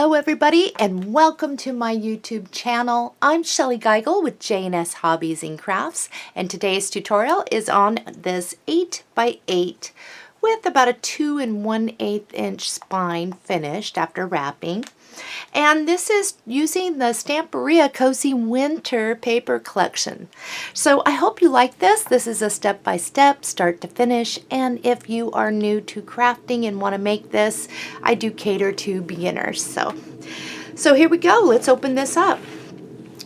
Hello everybody and welcome to my YouTube channel. I'm Shellie Geigle with J&S Hobbies and Crafts, and today's tutorial is on this 8x8 with about a 2 1/8 inch spine finished after wrapping. And this is using the Stamperia Cozy Winter paper collection. So I hope you like this. This is a step-by-step, start to finish, and if you are new to crafting and want to make this, I do cater to beginners. So here we go. Let's open this up.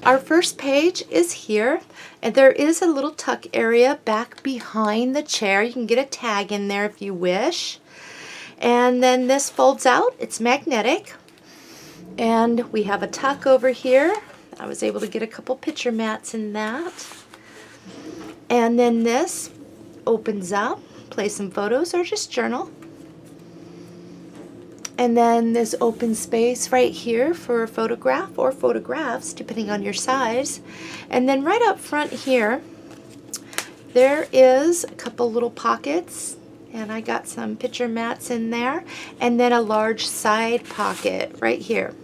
Our first page is here, and there is a little tuck area back behind the chair. You can get a tag in there if you wish. And then this folds out. It's magnetic. And we have a tuck over here. I was able to get a couple picture mats in that. And then this opens up, play some photos or just journal. And then this open space right here for a photograph or photographs, depending on your size. And then right up front here, there is a couple little pockets. And I got some picture mats in there. And then a large side pocket right here.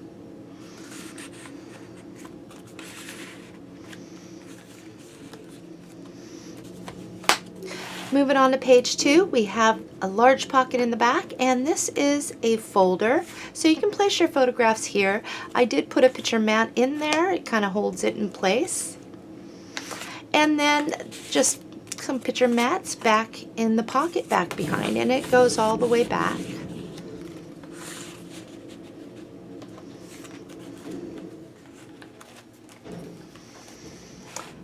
Moving on to page 2, we have a large pocket in the back, and this is a folder, so you can place your photographs here. I did put a picture mat in there. It kind of holds it in place. And then just some picture mats back in the pocket back behind, and it goes all the way back.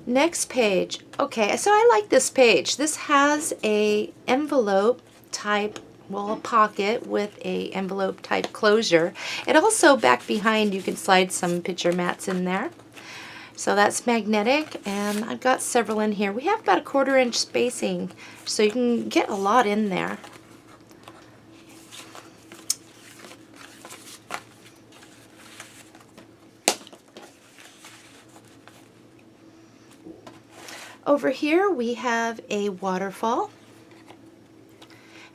Next page. Okay, so I like this page. This has a envelope type, well, a pocket with a envelope type closure. It also back behind you can slide some picture mats in there. So that's magnetic, and I've got several in here. We have about a 1/4 inch spacing, so you can get a lot in there. Over here we have a waterfall,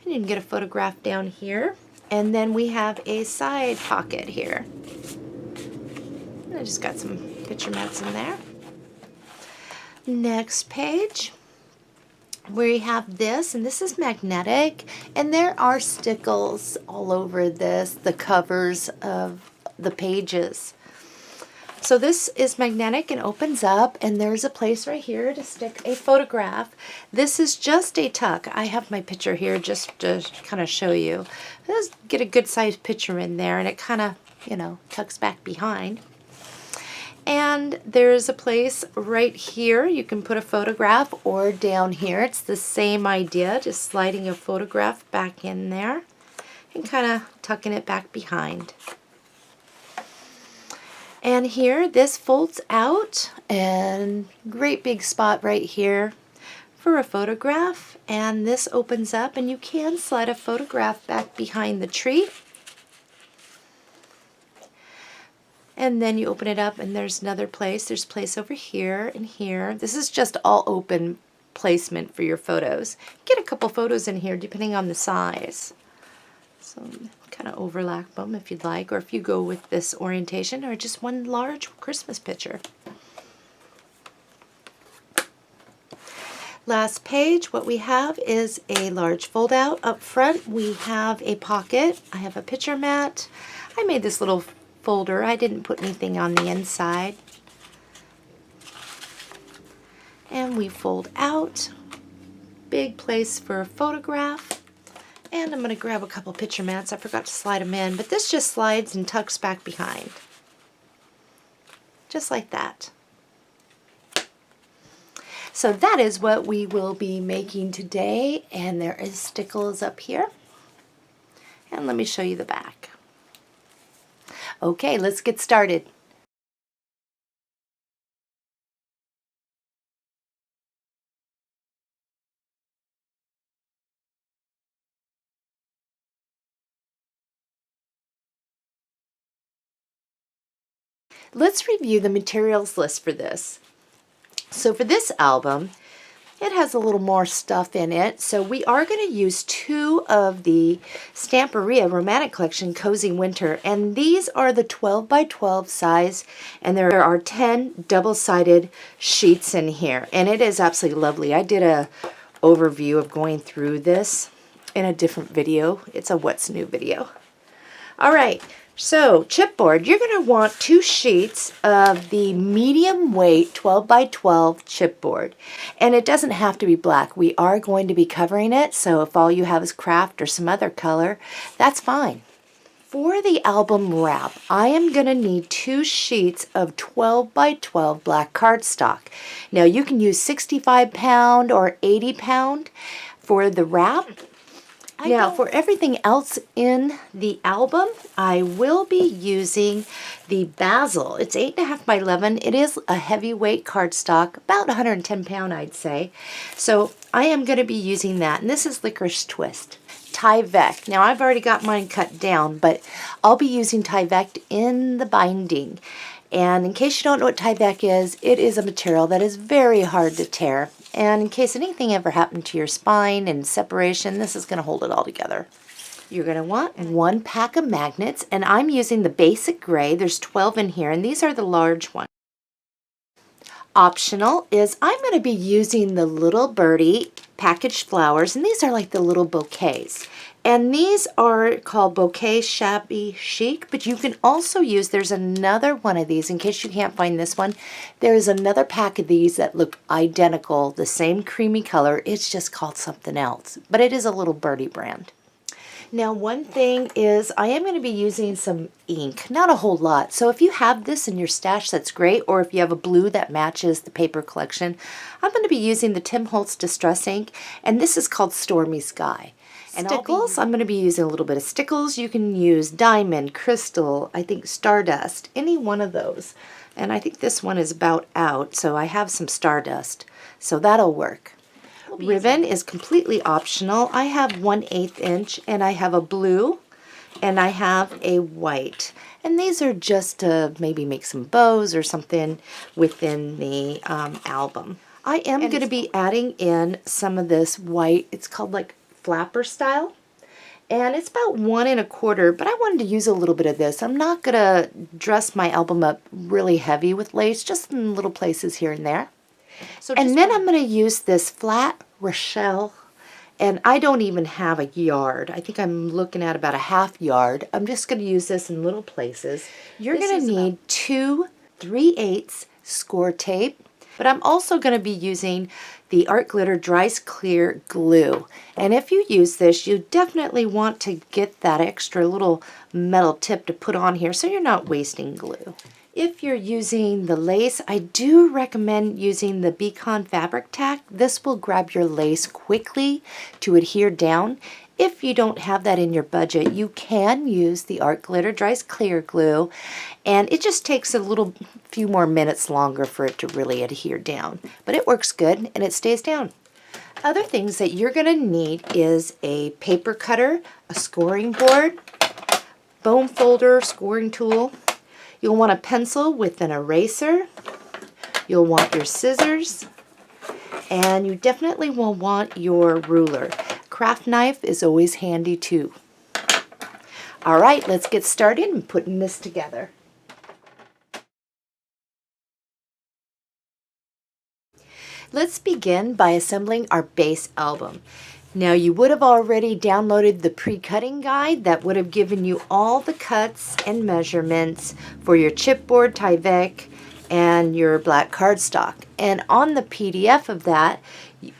and you can get a photograph down here, and then we have a side pocket here. And I just got some picture mats in there. Next page, we have this, and this is magnetic, and there are stickles all over this, the covers of the pages. So this is magnetic and opens up, and there's a place right here to stick a photograph. This is just a tuck. I have my picture here just to kind of show you. Just get a good sized picture in there, and it kind of, you know, tucks back behind. And there's a place right here you can put a photograph, or down here. It's the same idea, just sliding a photograph back in there and kind of tucking it back behind. And here, this folds out, and great big spot right here for a photograph. And this opens up, and you can slide a photograph back behind the tree. And then you open it up, and there's another place. There's place over here and here. This is just all open placement for your photos. Get a couple photos in here depending on the size. So kind of overlap them if you'd like, or if you go with this orientation, or just one large Christmas picture. Last page, what we have is a large fold out. Up front we have a pocket. I have a picture mat. I made this little folder. I didn't put anything on the inside. And we fold out. Big place for a photograph. And I'm going to grab a couple picture mats. I forgot to slide them in, but this just slides and tucks back behind. Just like that. So that is what we will be making today, and there is stickles up here. And let me show you the back. Okay, let's get started. Let's review the materials list for this. So for this album, It has a little more stuff in it. So we are going to use 2 of the Stamperia Romantic Collection Cozy Winter. And these are the 12 by 12 size. And there are 10 double-sided sheets in here. And it is absolutely lovely. I did a overview of going through this in a different video. It's a what's new video. All right. So, chipboard, you're going to want 2 sheets of the medium weight 12 by 12 chipboard. And it doesn't have to be black. We are going to be covering it, so if all you have is craft or some other color, that's fine. For the album wrap, I am going to need 2 sheets of 12 by 12 black cardstock. Now, you can use 65 pound or 80 pound for the wrap. Now, for everything else in the album, I will be using the Basil. It's 8.5 by 11. It is a heavyweight cardstock, about 110 pound, I'd say. So I am going to be using that, and this is Licorice Twist. Tyvek. Now, I've already got mine cut down, but I'll be using Tyvek in the binding. And in case you don't know what Tyvek is, it is a material that is very hard to tear. And in case anything ever happened to your spine and separation, this is going to hold it all together. You're going to want 1 pack of magnets, and I'm using the basic gray. There's 12 in here, and these are the large ones. Optional is I'm going to be using the Little Birdie packaged flowers, and these are like the little bouquets. And these are called Bouquet Shabby Chic, but you can also use, there's another one of these, in case you can't find this one, there's another pack of these that look identical, the same creamy color, it's just called something else, but it is a Little Birdie brand. Now, one thing is I am going to be using some ink, not a whole lot. So if you have this in your stash, that's great. Or if you have a blue that matches the paper collection, I'm going to be using the Tim Holtz Distress ink, and this is called Stormy Sky. And stickles, I'm going to be using a little bit of stickles. You can use diamond, crystal, I think stardust, any one of those. And I think this one is about out, so I have some stardust. So that'll work. Ribbon is completely optional. I have 1/8 inch, and I have a blue, and I have a white. And these are just to maybe make some bows or something within the album. I am going to be adding in some of this white, it's called like flapper style, and it's about 1 1/4, but I wanted to use a little bit of this. I'm not going to dress my album up really heavy with lace, just in little places here and there. And then I'm going to use this flat Rochelle, and I don't even have a yard. I think I'm looking at about a ½ yard. I'm just going to use this in little places. You're going to need 2 3/8 score tape, but I'm also going to be using the Art Glitter Dries Clear Glue. And if you use this, you definitely want to get that extra little metal tip to put on here so you're not wasting glue. If you're using the lace, I do recommend using the Beacon Fabric Tack. This will grab your lace quickly to adhere down. If you don't have that in your budget, you can use the Art Glitter Dries Clear Glue, and it just takes a few more minutes longer for it to really adhere down. But it works good, and it stays down. Other things that you're going to need is a paper cutter, a scoring board, bone folder, scoring tool. You'll want a pencil with an eraser. You'll want your scissors. And you definitely will want your ruler. Craft knife is always handy too. All right, let's get started in putting this together. Let's begin by assembling our base album. Now, you would have already downloaded the pre-cutting guide that would have given you all the cuts and measurements for your chipboard, Tyvek, and your black cardstock. And on the PDF of that,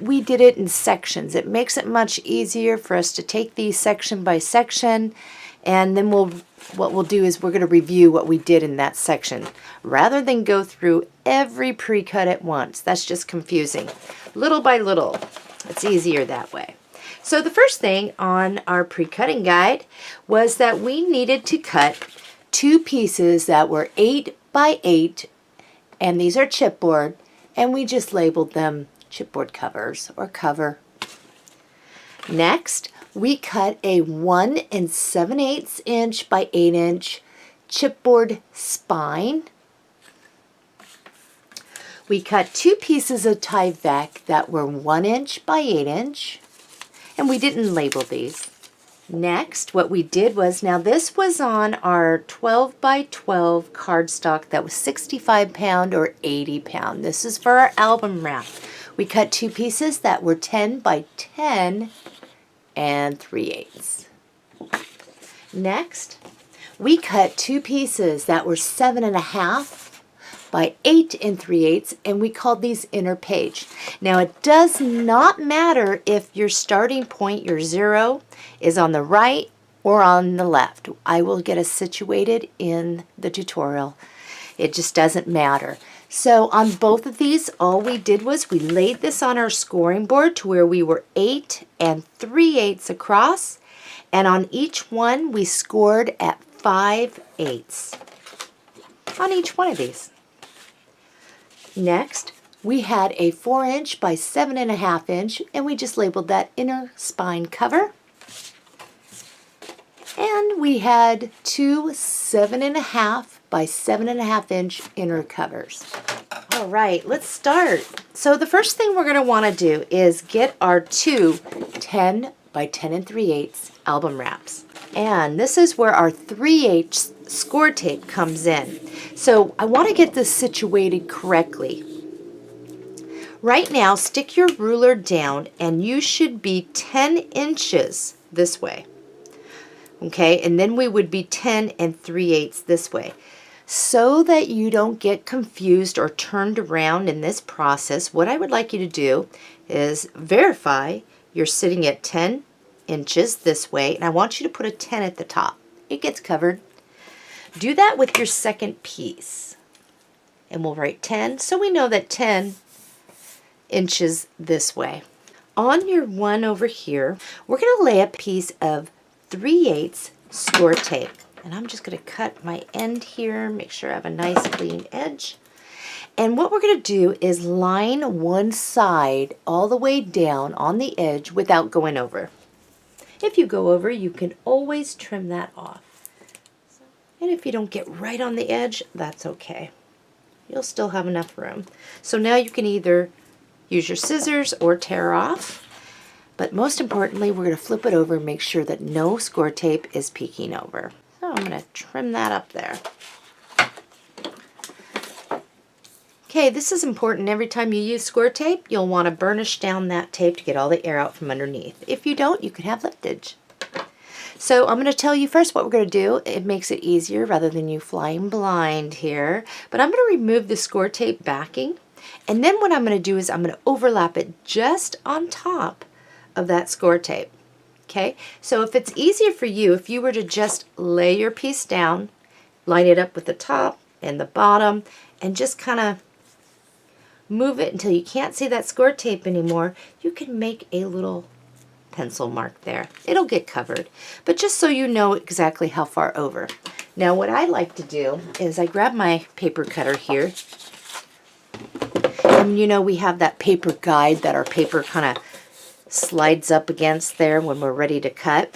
we did it in sections. It makes it much easier for us to take these section by section, and then what we'll do is we're going to review what we did in that section rather than go through every pre-cut at once. That's just confusing. Little by little, it's easier that way. So the first thing on our pre-cutting guide was that we needed to cut 2 pieces that were 8 by 8, and these are chipboard, and we just labeled them chipboard covers or cover. Next, we cut a 1 7/8 inch by 8 inch chipboard spine. We cut 2 pieces of Tyvek that were 1 inch by 8 inch, and we didn't label these. Next, what we did was, now this was on our 12 by 12 cardstock that was 65 pound or 80 pound. This is for our album wrap. We cut 2 pieces that were 10 by 10 and 3/8. Next, we cut 2 pieces that were 7.5 by 8 and 3/8, and we called these inner page. Now it does not matter if your starting point, your 0, is on the right or on the left. I will get us situated in the tutorial. It just doesn't matter. So on both of these, all we did was we laid this on our scoring board to where we were 8 and 3/8 across, and on each one we scored at 5/8 on each one of these. Next, we had a 4 inch by 7.5 inch, and we just labeled that inner spine cover. And we had 2 7.5 by 7.5 inch inner covers. All right, let's start. So the first thing we're going to want to do is get our 2 10 by 10 and 3/8 album wraps. And this is where our 3/8 score tape comes in. So I want to get this situated correctly. Right now, stick your ruler down and you should be 10 inches this way. Okay, and then we would be 10 and 3/8 this way. So that you don't get confused or turned around in this process, what I would like you to do is verify you're sitting at 10 inches this way, and I want you to put a 10 at the top. It gets covered. Do that with your second piece. And we'll write 10, so we know that 10 inches this way. On your one over here, we're going to lay a piece of 3/8 score tape. And I'm just going to cut my end here, make sure I have a nice clean edge. And what we're going to do is line one side all the way down on the edge without going over. If you go over, you can always trim that off. And if you don't get right on the edge, that's okay. You'll still have enough room. So now you can either use your scissors or tear off. But most importantly, we're going to flip it over and make sure that no score tape is peeking over. So I'm going to trim that up there. Okay, this is important. Every time you use score tape, you'll want to burnish down that tape to get all the air out from underneath. If you don't, you can have liftage. So I'm going to tell you first what we're going to do. It makes it easier rather than you flying blind here. But I'm going to remove the score tape backing. And then what I'm going to do is I'm going to overlap it just on top of that score tape. Okay, so if it's easier for you, if you were to just lay your piece down, line it up with the top and the bottom, and just kind of move it until you can't see that score tape anymore, you can make a little pencil mark there. It'll get covered, but just so you know exactly how far over. Now what I like to do is I grab my paper cutter here, and you know we have that paper guide that our paper kind of slides up against there when we're ready to cut.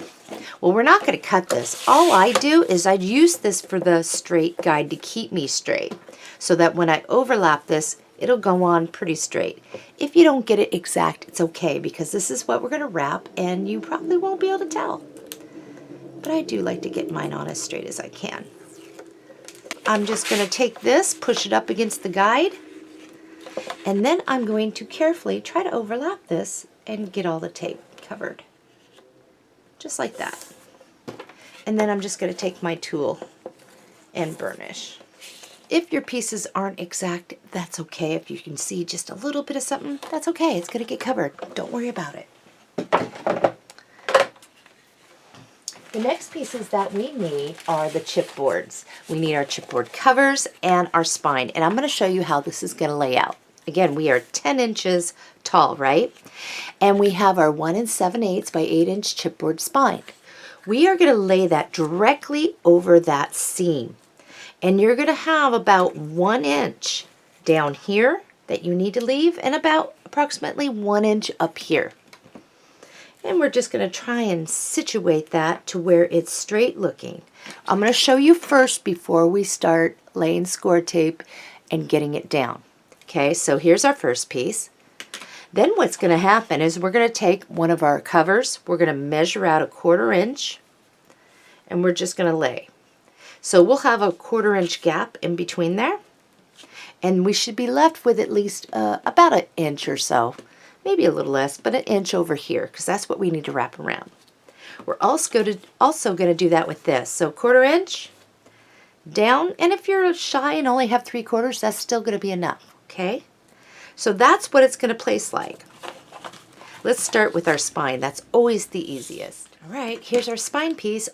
Well, we're not going to cut this. All I do is I use this for the straight guide to keep me straight, so that when I overlap this, it'll go on pretty straight. If you don't get it exact, it's okay, because this is what we're going to wrap and you probably won't be able to tell. But I do like to get mine on as straight as I can. I'm just going to take this, push it up against the guide, and then I'm going to carefully try to overlap this and get all the tape covered. Just like that. And then I'm just going to take my tool and burnish. If your pieces aren't exact, that's okay. If you can see just a little bit of something, that's okay. It's going to get covered. Don't worry about it. The next pieces that we need are the chipboards. We need our chipboard covers and our spine. And I'm going to show you how this is going to lay out. Again, we are 10 inches tall, right? And we have our 1 7/8 by 8 inch chipboard spine. We are going to lay that directly over that seam. And you're going to have about 1 inch down here that you need to leave, and about approximately 1 inch up here. And we're just going to try and situate that to where it's straight looking. I'm going to show you first before we start laying score tape and getting it down. Okay, so here's our first piece. Then what's going to happen is we're going to take one of our covers, we're going to measure out a 1/4 inch, and we're just going to lay. So we'll have a 1/4 inch gap in between there, and we should be left with at least about an inch or so, maybe a little less, but an inch over here, because that's what we need to wrap around. We're also going to do that with this. So 1/4 inch down, and if you're shy and only have 3/4, that's still going to be enough, okay? So that's what it's going to place like. Let's start with our spine. That's always the easiest. All right, here's our spine piece.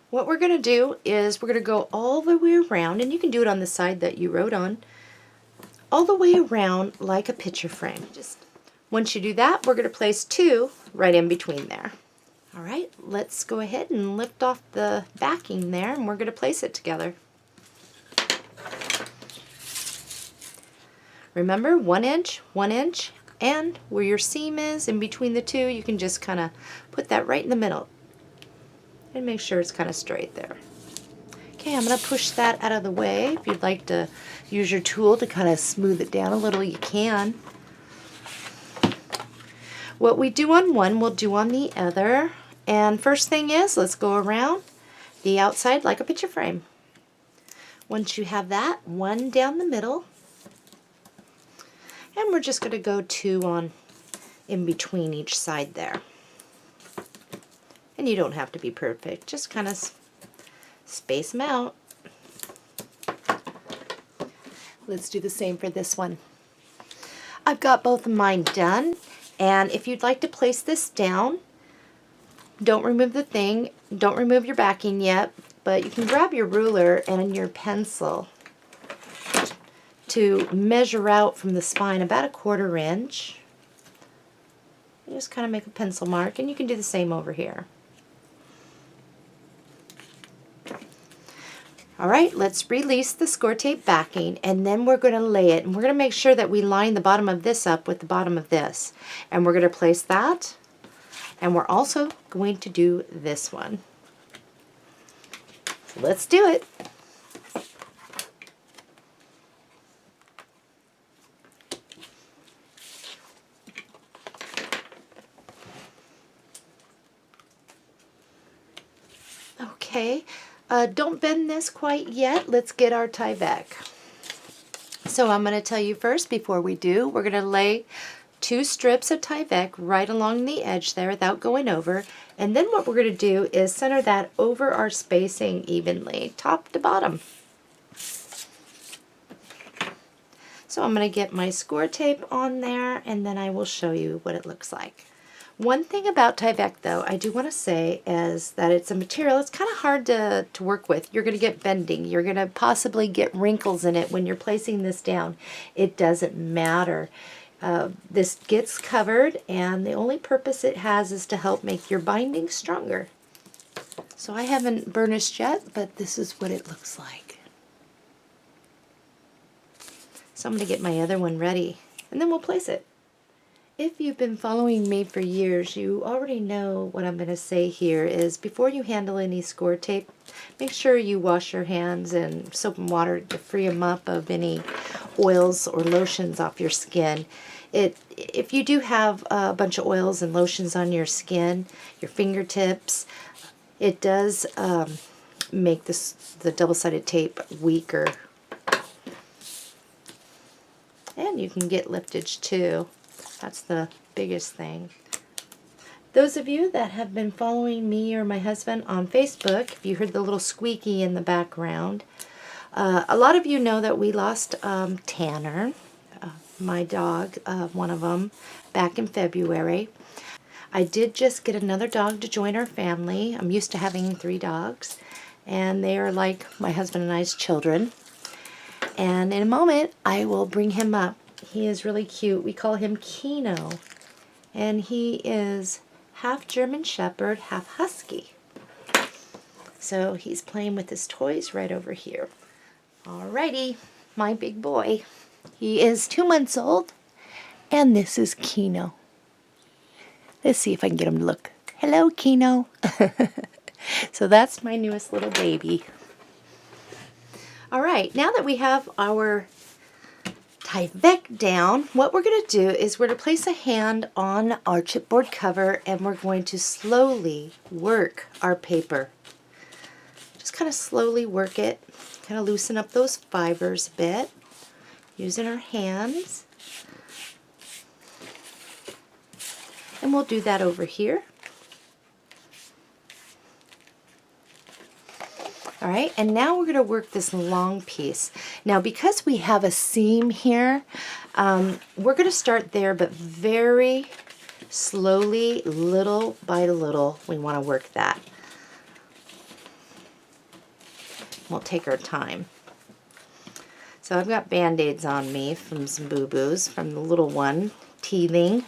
What we're going to do is we're going to go all the way around, and you can do it on the side that you wrote on, all the way around like a picture frame. Just once you do that, we're going to place 2 right in between there. All right, let's go ahead and lift off the backing there, and we're going to place it together. Remember, 1 inch, 1 inch, and where your seam is in between the two, you can just kind of put that right in the middle and make sure it's kind of straight there. Okay, I'm going to push that out of the way. If you'd like to use your tool to kind of smooth it down a little, you can. What we do on one, we'll do on the other. And first thing is, let's go around the outside like a picture frame. Once you have that, 1 down the middle, and we're just going to go 2 on in between each side there. And you don't have to be perfect, just kind of space them out. Let's do the same for this one. I've got both of mine done, and if you'd like to place this down, don't remove the thing, don't remove your backing yet, but you can grab your ruler and your pencil to measure out from the spine about a 1/4 inch. You just kind of make a pencil mark, and you can do the same over here. All right, let's release the score tape backing, and then we're going to lay it, and we're going to make sure that we line the bottom of this up with the bottom of this, and we're going to place that, and we're also going to do this one. So let's do it. Okay, don't bend this quite yet. Let's get our tie back. So I'm going to tell you first, before we do, we're going to lay 2 strips of Tyvek right along the edge there without going over. And then what we're going to do is center that over our spacing evenly, top to bottom. So I'm going to get my score tape on there, and then I will show you what it looks like. One thing about Tyvek, though, I do want to say is that it's a material, it's kind of hard to work with. You're going to get bending. You're going to possibly get wrinkles in it when you're placing this down. It doesn't matter. This gets covered, and the only purpose it has is to help make your binding stronger. So I haven't burnished yet, but this is what it looks like. So I'm going to get my other one ready, and then we'll place it. If you've been following me for years, you already know what I'm going to say here is before you handle any score tape, make sure you wash your hands in soap and water to free them up of any oils or lotions off your skin. If you do have a bunch of oils and lotions on your skin, your fingertips, it does make the double-sided tape weaker. And you can get liftage too. That's the biggest thing. Those of you that have been following me or my husband on Facebook, if you heard the little squeaky in the background, a lot of you know that we lost Tanner, my dog, one of them, back in February. I did just get another dog to join our family. I'm used to having 3 dogs, and they are like my husband and I's children. And in a moment, I will bring him up. He is really cute. We call him Kino, and he is half German Shepherd, half Husky. So he's playing with his toys right over here. Alrighty, my big boy. He is 2 months old, and this is Kino. Let's see if I can get him to look. Hello, Kino. So that's my newest little baby. Alright, now that we have our Tyvek down, what we're going to do is we're going to place a hand on our chipboard cover and we're going to slowly work our paper. Just kind of slowly work it, kind of loosen up those fibers a bit, using our hands. And we'll do that over here. All right, and now we're going to work this long piece. Now, because we have a seam here, we're going to start there, but very slowly, little by little, we want to work that. We'll take our time. So I've got Band-Aids on me from some boo-boos, from the little one, teething.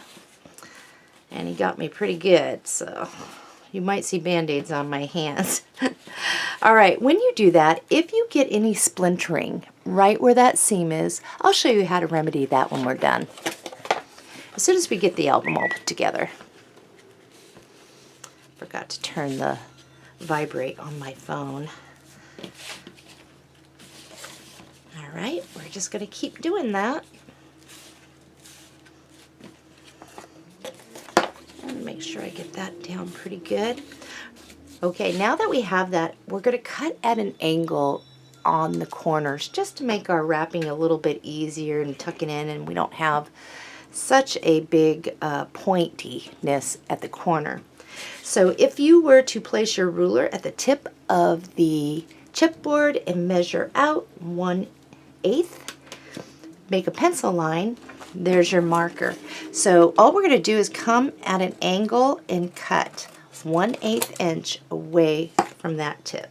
And he got me pretty good, so you might see Band-Aids on my hands. All right, when you do that, if you get any splintering right where that seam is, I'll show you how to remedy that when we're done. As soon as we get the album all put together. Forgot to turn the vibrate on my phone. All right, we're just going to keep doing that. Make sure I get that down pretty good. Okay, now that we have that, we're going to cut at an angle on the corners just to make our wrapping a little bit easier and tuck it in, and we don't have such a big pointiness at the corner. So if you were to place your ruler at the tip of the chipboard and measure out 1/8, make a pencil line. There's your marker. So all we're going to do is come at an angle and cut 1/8 inch away from that tip.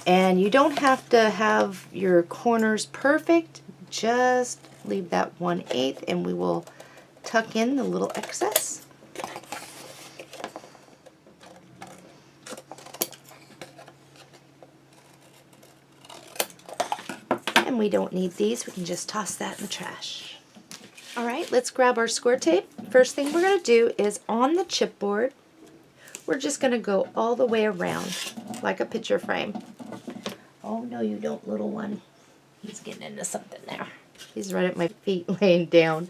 And you don't have to have your corners perfect, just leave that 1/8 and we will tuck in the little excess. And we don't need these, we can just toss that in the trash. All right, let's grab our score tape. First thing we're going to do is on the chipboard, we're just going to go all the way around like a picture frame. Oh no, you don't, little one. He's getting into something there. He's right at my feet laying down.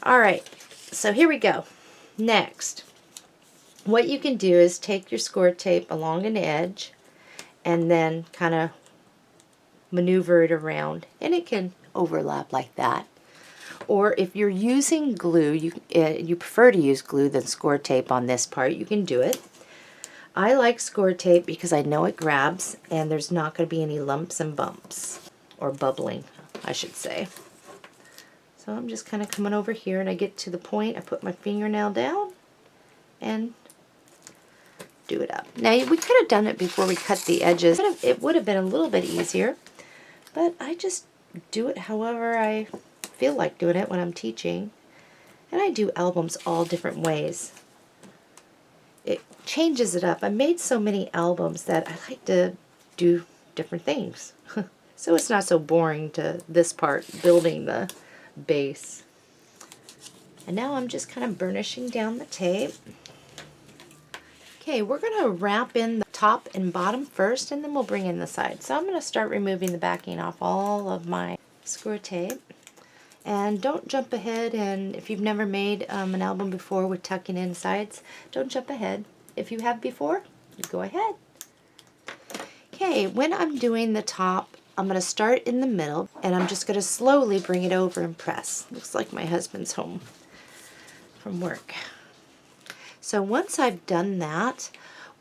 All right, so here we go. Next, what you can do is take your score tape along an edge and then kind of maneuver it around, and it can overlap like that. Or if you're using glue, you prefer to use glue than score tape on this part, you can do it. I like score tape because I know it grabs and there's not going to be any lumps and bumps, or bubbling, I should say. So I'm just kind of coming over here and I get to the point, I put my fingernail down and do it up. Now we could have done it before we cut the edges. It would have been a little bit easier, but I just do it however I feel like doing it when I'm teaching. And I do albums all different ways. It changes it up. I made so many albums that I like to do different things. So it's not so boring to this part, building the base. And now I'm just kind of burnishing down the tape. Okay, we're going to wrap in the top and bottom first, and then we'll bring in the side. So I'm going to start removing the backing off all of my score tape. And don't jump ahead, and if you've never made an album before with tucking in sides, don't jump ahead. If you have before, go ahead. Okay, when I'm doing the top, I'm going to start in the middle, and I'm just going to slowly bring it over and press. Looks like my husband's home from work. So once I've done that,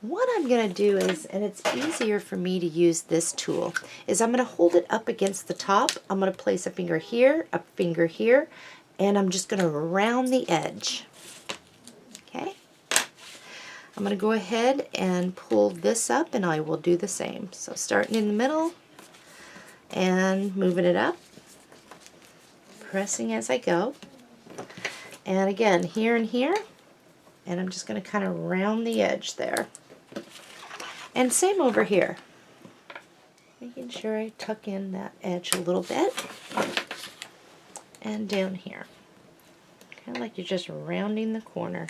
what I'm going to do is, and it's easier for me to use this tool, is I'm going to hold it up against the top. I'm going to place a finger here, and I'm just going to round the edge. Okay? I'm going to go ahead and pull this up, and I will do the same. So starting in the middle and moving it up, pressing as I go. And again, here and here, and I'm just going to kind of round the edge there. And same over here. Making sure I tuck in that edge a little bit. And down here. Kind of like you're just rounding the corner.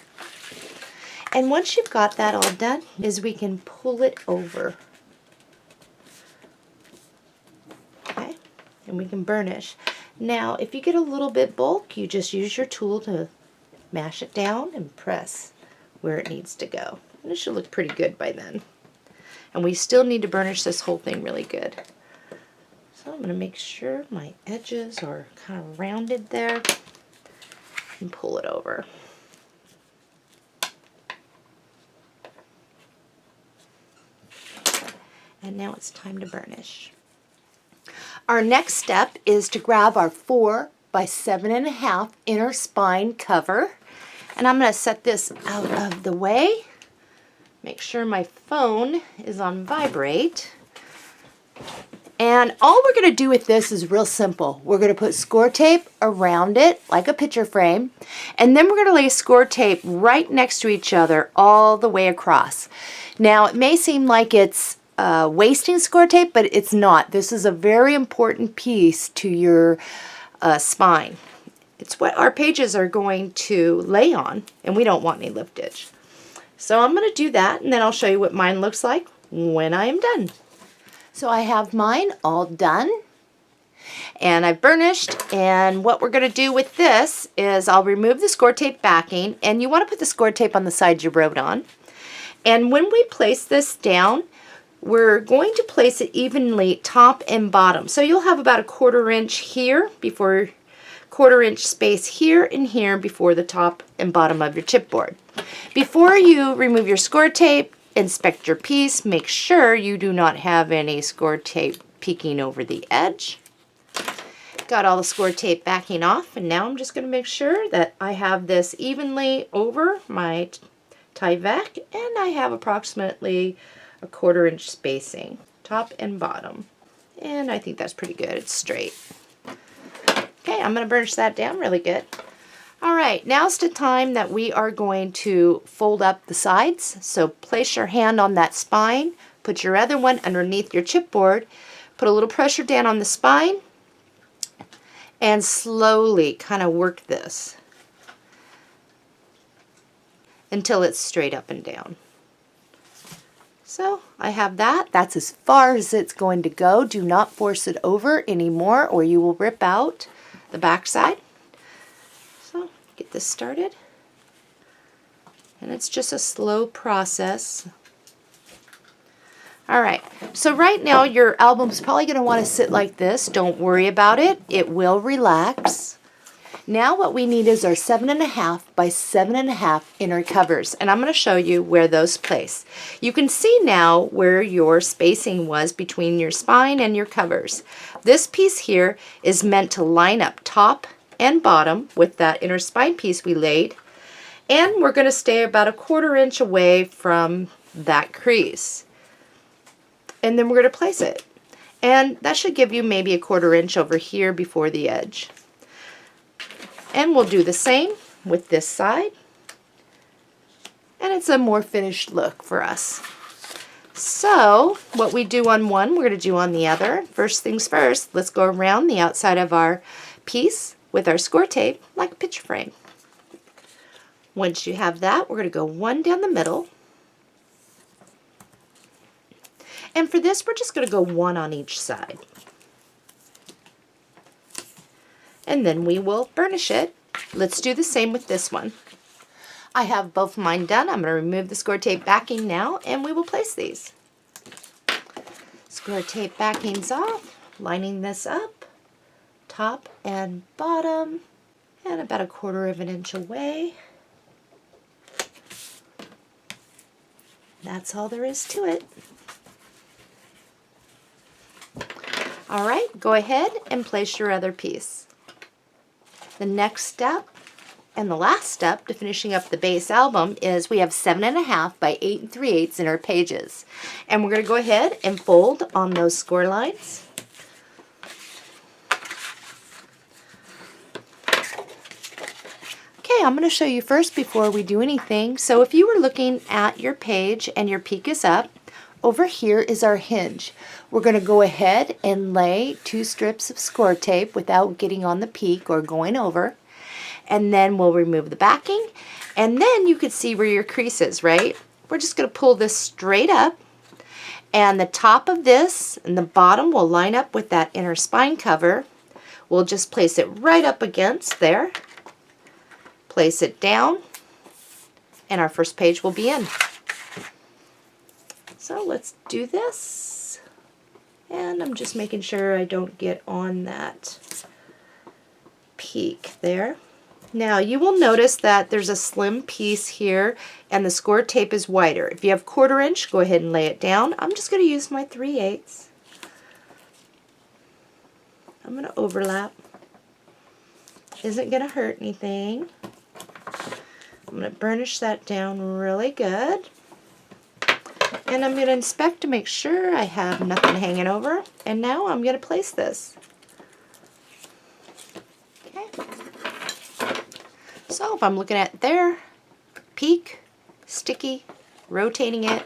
And once you've got that all done, is we can pull it over. Okay? and we can burnish. Now, if you get a little bit bulk, you just use your tool to mash it down and press where it needs to go. And it should look pretty good by then. And we still need to burnish this whole thing really good. So I'm going to make sure my edges are kind of rounded there and pull it over. And now it's time to burnish. Our next step is to grab our 4 by 7.5 inner spine cover. And I'm going to set this out of the way. Make sure my phone is on vibrate. And all we're going to do with this is real simple. We're going to put score tape around it like a picture frame. And then we're going to lay score tape right next to each other all the way across. Now it may seem like it's wasting score tape, but it's not. This is a very important piece to your spine. It's what our pages are going to lay on, and we don't want any liftage. So I'm going to do that, and then I'll show you what mine looks like when I am done. So I have mine all done, and I've burnished, and what we're going to do with this is I'll remove the score tape backing, and you want to put the score tape on the side you wrote on. And when we place this down, we're going to place it evenly top and bottom. So you'll have about a 1/4 inch here before 1/4 inch space here and here before the top and bottom of your chipboard. Before you remove your score tape, inspect your piece. Make sure you do not have any score tape peeking over the edge. Got all the score tape backing off, and now I'm just going to make sure that I have this evenly over my Tyvek, and I have approximately a 1/4 inch spacing, top and bottom. And I think that's pretty good. It's straight. Okay, I'm going to burnish that down really good. All right, now's the time that we are going to fold up the sides. So place your hand on that spine, put your other one underneath your chipboard, put a little pressure down on the spine, and slowly kind of work this until it's straight up and down. So I have that. That's as far as it's going to go. Do not force it over anymore or you will rip out the back side. So get this started. And it's just a slow process. All right, so right now your album's probably going to want to sit like this. Don't worry about it. It will relax. Now what we need is our 7.5 by 7.5 inner covers, and I'm going to show you where those place. You can see now where your spacing was between your spine and your covers. This piece here is meant to line up top and bottom with that inner spine piece we laid, and we're going to stay about a 1/4 inch away from that crease. And then we're going to place it. And that should give you maybe a 1/4 inch over here before the edge. And we'll do the same with this side. And it's a more finished look for us. So what we do on one, we're going to do on the other. First things first, let's go around the outside of our piece with our score tape like a picture frame. Once you have that, we're going to go one down the middle. And for this, we're just going to go one on each side. And then we will burnish it. Let's do the same with this one. I have both mine done. I'm going to remove the score tape backing now, and we will place these. Score tape backings off, lining this up, top and bottom, and about a 1/4 inch away. That's all there is to it. All right, go ahead and place your other piece. The next step and the last step to finishing up the base album is we have 7.5 by 8 3/8 inner pages. And we're going to go ahead and fold on those score lines. Okay, I'm going to show you first before we do anything. So if you were looking at your page and your peak is up, over here is our hinge. We're going to go ahead and lay 2 strips of score tape without getting on the peak or going over. And then we'll remove the backing. And then you can see where your crease is, right? We're just going to pull this straight up. And the top of this and the bottom will line up with that inner spine cover. We'll just place it right up against there. Place it down, and our first page will be in. So let's do this. And I'm just making sure I don't get on that peak there. Now you will notice that there's a slim piece here and the score tape is wider. If you have 1/4 inch, go ahead and lay it down. I'm just going to use my 3/8. I'm going to overlap. Isn't going to hurt anything. I'm going to burnish that down really good. And I'm going to inspect to make sure I have nothing hanging over. And now I'm going to place this. Okay. So if I'm looking at there, peak, sticky, rotating it,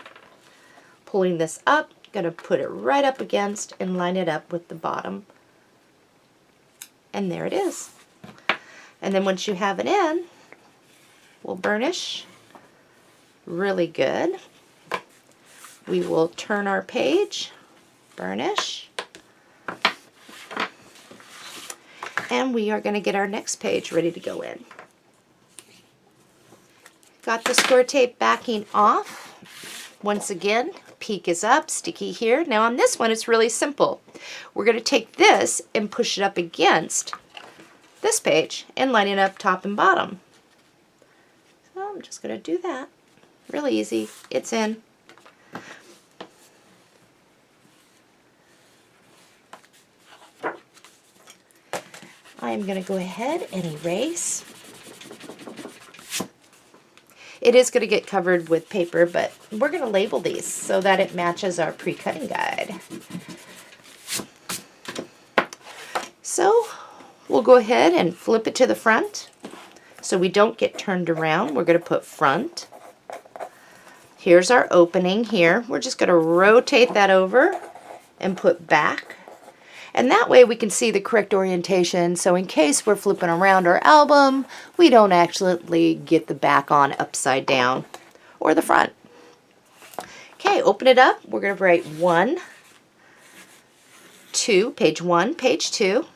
pulling this up, going to put it right up against and line it up with the bottom. And there it is. And then once you have it in, we'll burnish really good. We will turn our page, burnish, and we are going to get our next page ready to go in. Got the score tape backing off. Once again, peak is up, sticky here. Now on this one, it's really simple. We're going to take this and push it up against this page and line it up top and bottom. So I'm just going to do that. Really easy. It's in. I'm going to go ahead and erase. It is going to get covered with paper, but we're going to label these so that it matches our pre-cutting guide. So we'll go ahead and flip it to the front so we don't get turned around. We're going to put front. Here's our opening here. We're just going to rotate that over and put back. And that way we can see the correct orientation, so in case we're flipping around our album, we don't actually get the back on upside down or the front. Okay, open it up. We're going to write 1, 2, page 1, page 2,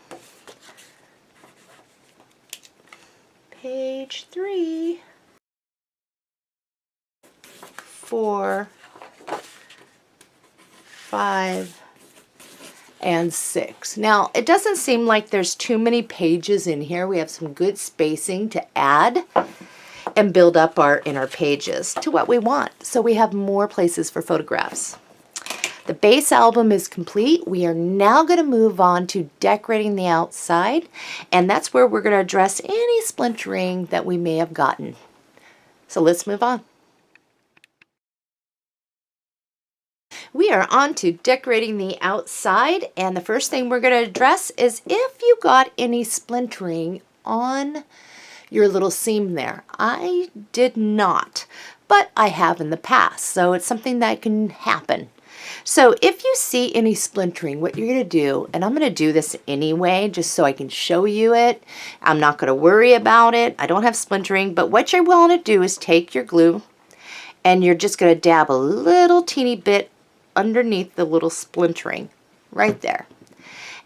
page 3, 4, 5, and 6. Now, it doesn't seem like there's too many pages in here. We have some good spacing to add and build up our inner pages to what we want, so we have more places for photographs. The base album is complete. We are now going to move on to decorating the outside, and that's where we're going to address any splintering that we may have gotten. So let's move on. We are on to decorating the outside, and the first thing we're going to address is if you got any splintering on your little seam there. I did not, but I have in the past, so it's something that can happen. So if you see any splintering, what you're going to do, and I'm going to do this anyway just so I can show you it. I'm not going to worry about it. I don't have splintering, but what you're willing to do is take your glue and you're just going to dab a little teeny bit underneath the little splintering right there.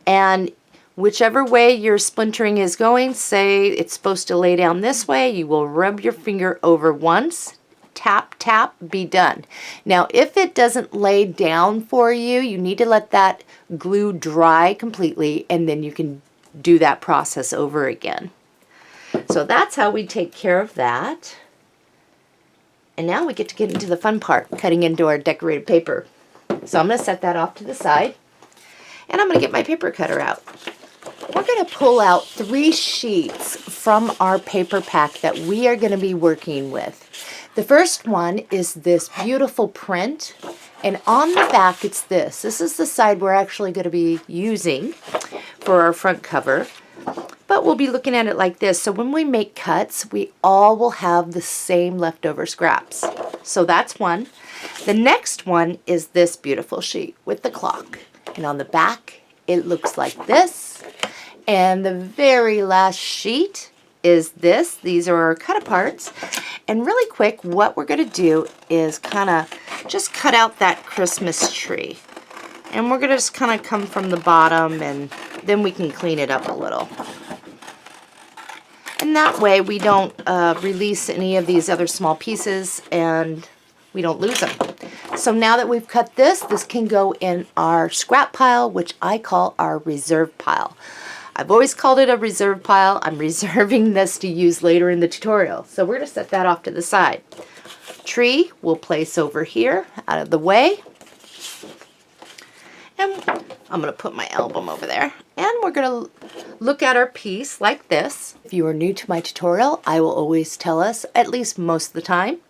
And whichever way your splintering is going, say it's supposed to lay down this way, you will rub your finger over once, tap, tap, be done. Now, if it doesn't lay down for you, you need to let that glue dry completely, and then you can do that process over again. So that's how we take care of that. And now we get to get into the fun part, cutting into our decorated paper. So I'm going to set that off to the side, and I'm going to get my paper cutter out. We're going to pull out 3 sheets from our paper pack that we are going to be working with. The first one is this beautiful print, and on the back it's this. This is the side we're actually going to be using for our front cover, but we'll be looking at it like this. So when we make cuts, we all will have the same leftover scraps. So that's one. The next one is this beautiful sheet with the clock, and on the back it looks like this. And the very last sheet is this. These are our cut aparts. And really quick, what we're going to do is kind of just cut out that Christmas tree. And we're going to just kind of come from the bottom, and then we can clean it up a little. And that way we don't release any of these other small pieces and we don't lose them. So now that we've cut this, this can go in our scrap pile, which I call our reserve pile. I've always called it a reserve pile. I'm reserving this to use later in the tutorial. So we're going to set that off to the side. Tree we'll place over here out of the way. And I'm going to put my album over there. And we're going to look at our piece like this. If you are new to my tutorial, I will always tell us, at least most of the time,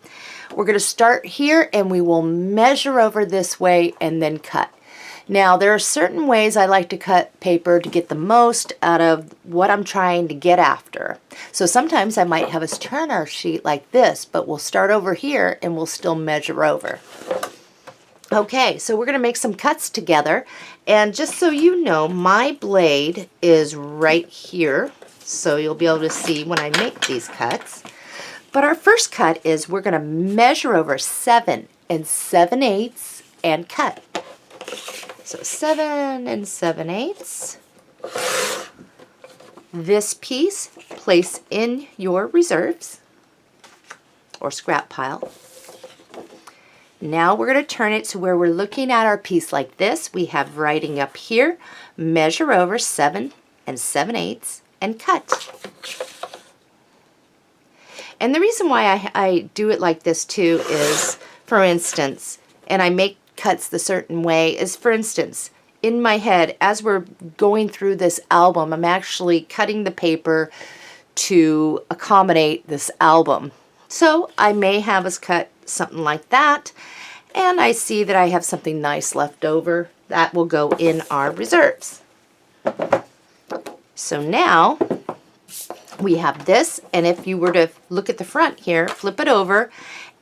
we're going to start here and we will measure over this way and then cut. Now, there are certain ways I like to cut paper to get the most out of what I'm trying to get after. So sometimes I might have us turn our sheet like this, but we'll start over here and we'll still measure over. Okay, so we're going to make some cuts together. And just so you know, my blade is right here, so you'll be able to see when I make these cuts. But our first cut is we're going to measure over 7 7/8 and cut. So 7 7/8. This piece, place in your reserves or scrap pile. Now we're going to turn it to where we're looking at our piece like this. We have writing up here, measure over 7 7/8 and cut. And the reason why I do it like this too is, for instance, and I make cuts the certain way, is, for instance, in my head, as we're going through this album, I'm actually cutting the paper to accommodate this album. So I may have us cut something like that, and I see that I have something nice left over that will go in our reserves. So now we have this, and if you were to look at the front here, flip it over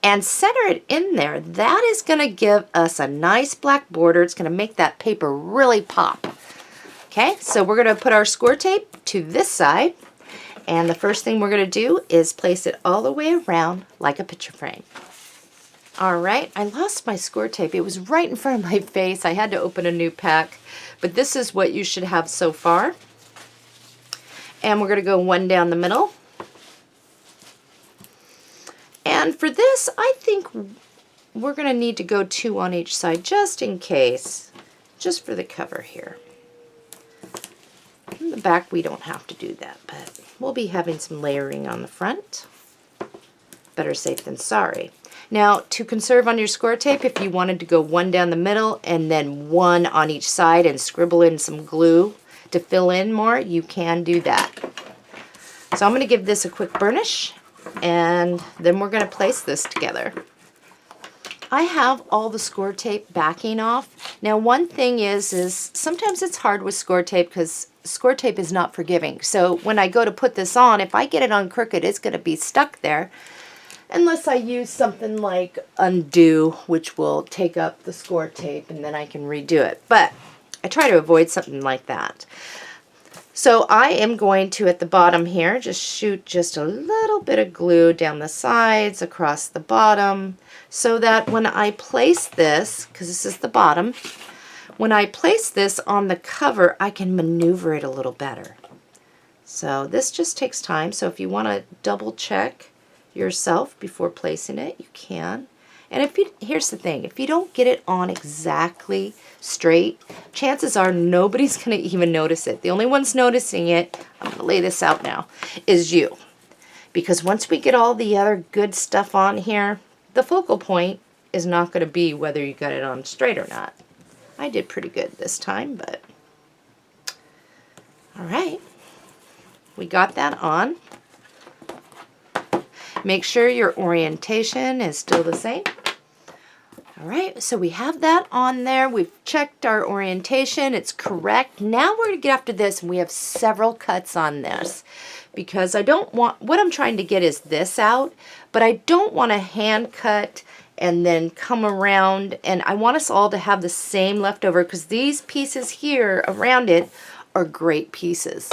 and center it in there, that is going to give us a nice black border. It's going to make that paper really pop. Okay, so we're going to put our score tape to this side, and the first thing we're going to do is place it all the way around like a picture frame. All right, I lost my score tape. It was right in front of my face. I had to open a new pack, but this is what you should have so far. And we're going to go one down the middle. And for this, I think we're going to need to go 2 on each side just in case, just for the cover here. In the back, we don't have to do that, but we'll be having some layering on the front. Better safe than sorry. Now, to conserve on your score tape, if you wanted to go 1 down the middle and then 1 on each side and scribble in some glue to fill in more, you can do that. So I'm going to give this a quick burnish, and then we're going to place this together. I have all the score tape backing off. Now, one thing is sometimes it's hard with score tape because score tape is not forgiving. So when I go to put this on, if I get it on crooked, it's going to be stuck there. Unless I use something like undo, which will take up the score tape and then I can redo it. But I try to avoid something like that. So I am going to, at the bottom here, just shoot just a little bit of glue down the sides, across the bottom, so that when I place this, because this is the bottom, when I place this on the cover, I can maneuver it a little better. So this just takes time. So if you want to double check yourself before placing it, you can. And here's the thing, if you don't get it on exactly straight, chances are nobody's going to even notice it. The only one's noticing it, I'm going to lay this out now, is you. Because once we get all the other good stuff on here, the focal point is not going to be whether you got it on straight or not. I did pretty good this time, but all right. We got that on. Make sure your orientation is still the same. All right, so we have that on there. We've checked our orientation. It's correct. Now we're going to get after this, and we have several cuts on this because I don't want, what I'm trying to get is this out, but I don't want to hand cut and then come around, and I want us all to have the same leftover because these pieces here around it are great pieces.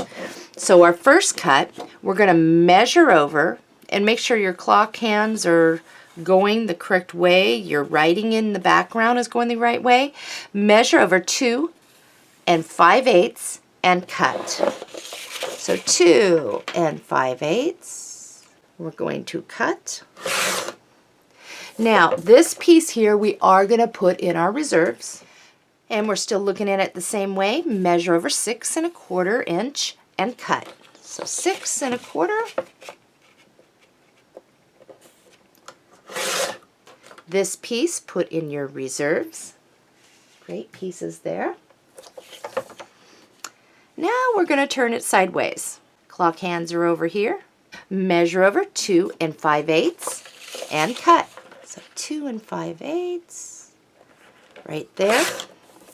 So our first cut, we're going to measure over and make sure your clock hands are going the correct way. Your writing in the background is going the right way. Measure over 2 5/8 and cut. So 2 5/8. We're going to cut. Now this piece here we are going to put in our reserves. And we're still looking at it the same way. Measure over 6 1/4 inch and cut. So 6 1/4. This piece put in your reserves. Great pieces there. Now we're going to turn it sideways. Clock hands are over here. Measure over 2 5/8 and cut. So 2 5/8 right there.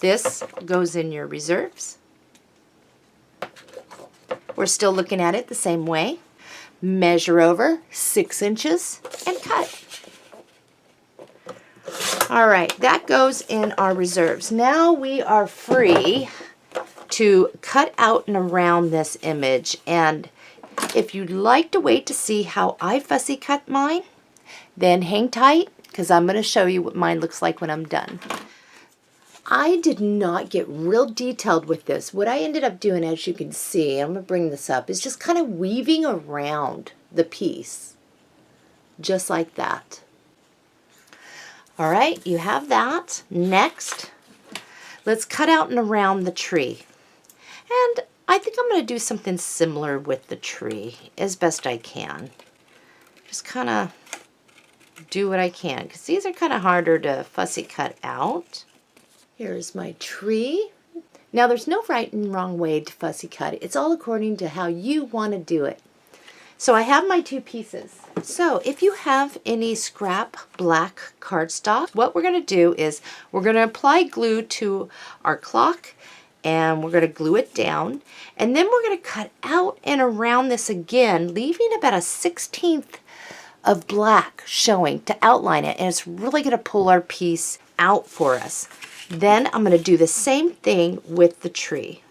This goes in your reserves. We're still looking at it the same way. Measure over 6 inches and cut. All right, that goes in our reserves. Now we are free to cut out and around this image. And if you'd like to wait to see how I fussy cut mine, then hang tight because I'm going to show you what mine looks like when I'm done. I did not get real detailed with this. What I ended up doing, as you can see, I'm going to bring this up, is just kind of weaving around the piece. Just like that. All right, you have that. Next, let's cut out and around the tree. And I think I'm going to do something similar with the tree as best I can. Just kind of do what I can, because these are kind of harder to fussy cut out. Here's my tree. Now there's no right and wrong way to fussy cut it. It's all according to how you want to do it. So I have my 2 pieces. So if you have any scrap black cardstock, what we're going to do is we're going to apply glue to our clock and we're going to glue it down. And then we're going to cut out and around this again, leaving about a 1/16 of black showing to outline it. And it's really going to pull our piece out for us. Then I'm going to do the same thing with the tree.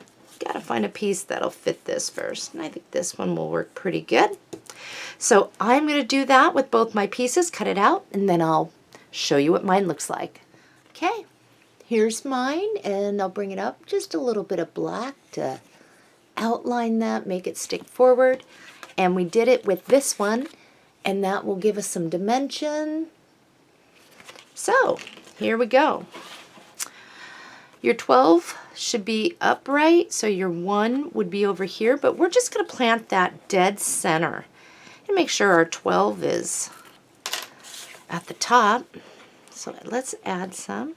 Got to find a piece that'll fit this first. And I think this one will work pretty good. So I'm going to do that with both my pieces, cut it out, and then I'll show you what mine looks like. Okay, here's mine, and I'll bring it up just a little bit of black to outline that, make it stick forward. And we did it with this one, and that will give us some dimension. So here we go. Your 12 should be upright, so your 1 would be over here, but we're just going to plant that dead center and make sure our 12 is at the top. So let's add some.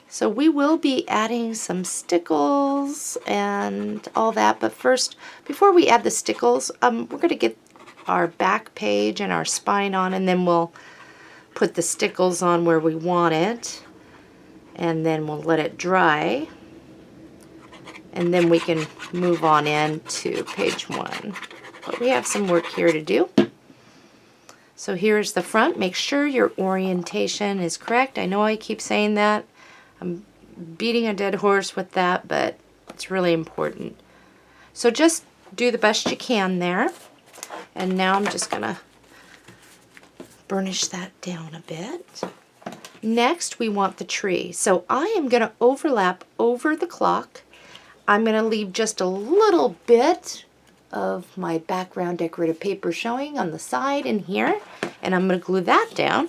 So we will be adding some stickles and all that, but first, before we add the stickles, we're going to get our back page and our spine on, and then we'll put the stickles on where we want it. And then we'll let it dry, and then we can move on into page 1. But we have some work here to do. So here's the front. Make sure your orientation is correct. I know I keep saying that. I'm beating a dead horse with that, but it's really important. So just do the best you can there. And now I'm just going to burnish that down a bit. Next, we want the tree. So I am going to overlap over the clock. I'm going to leave just a little bit of my background decorative paper showing on the side and here, and I'm going to glue that down.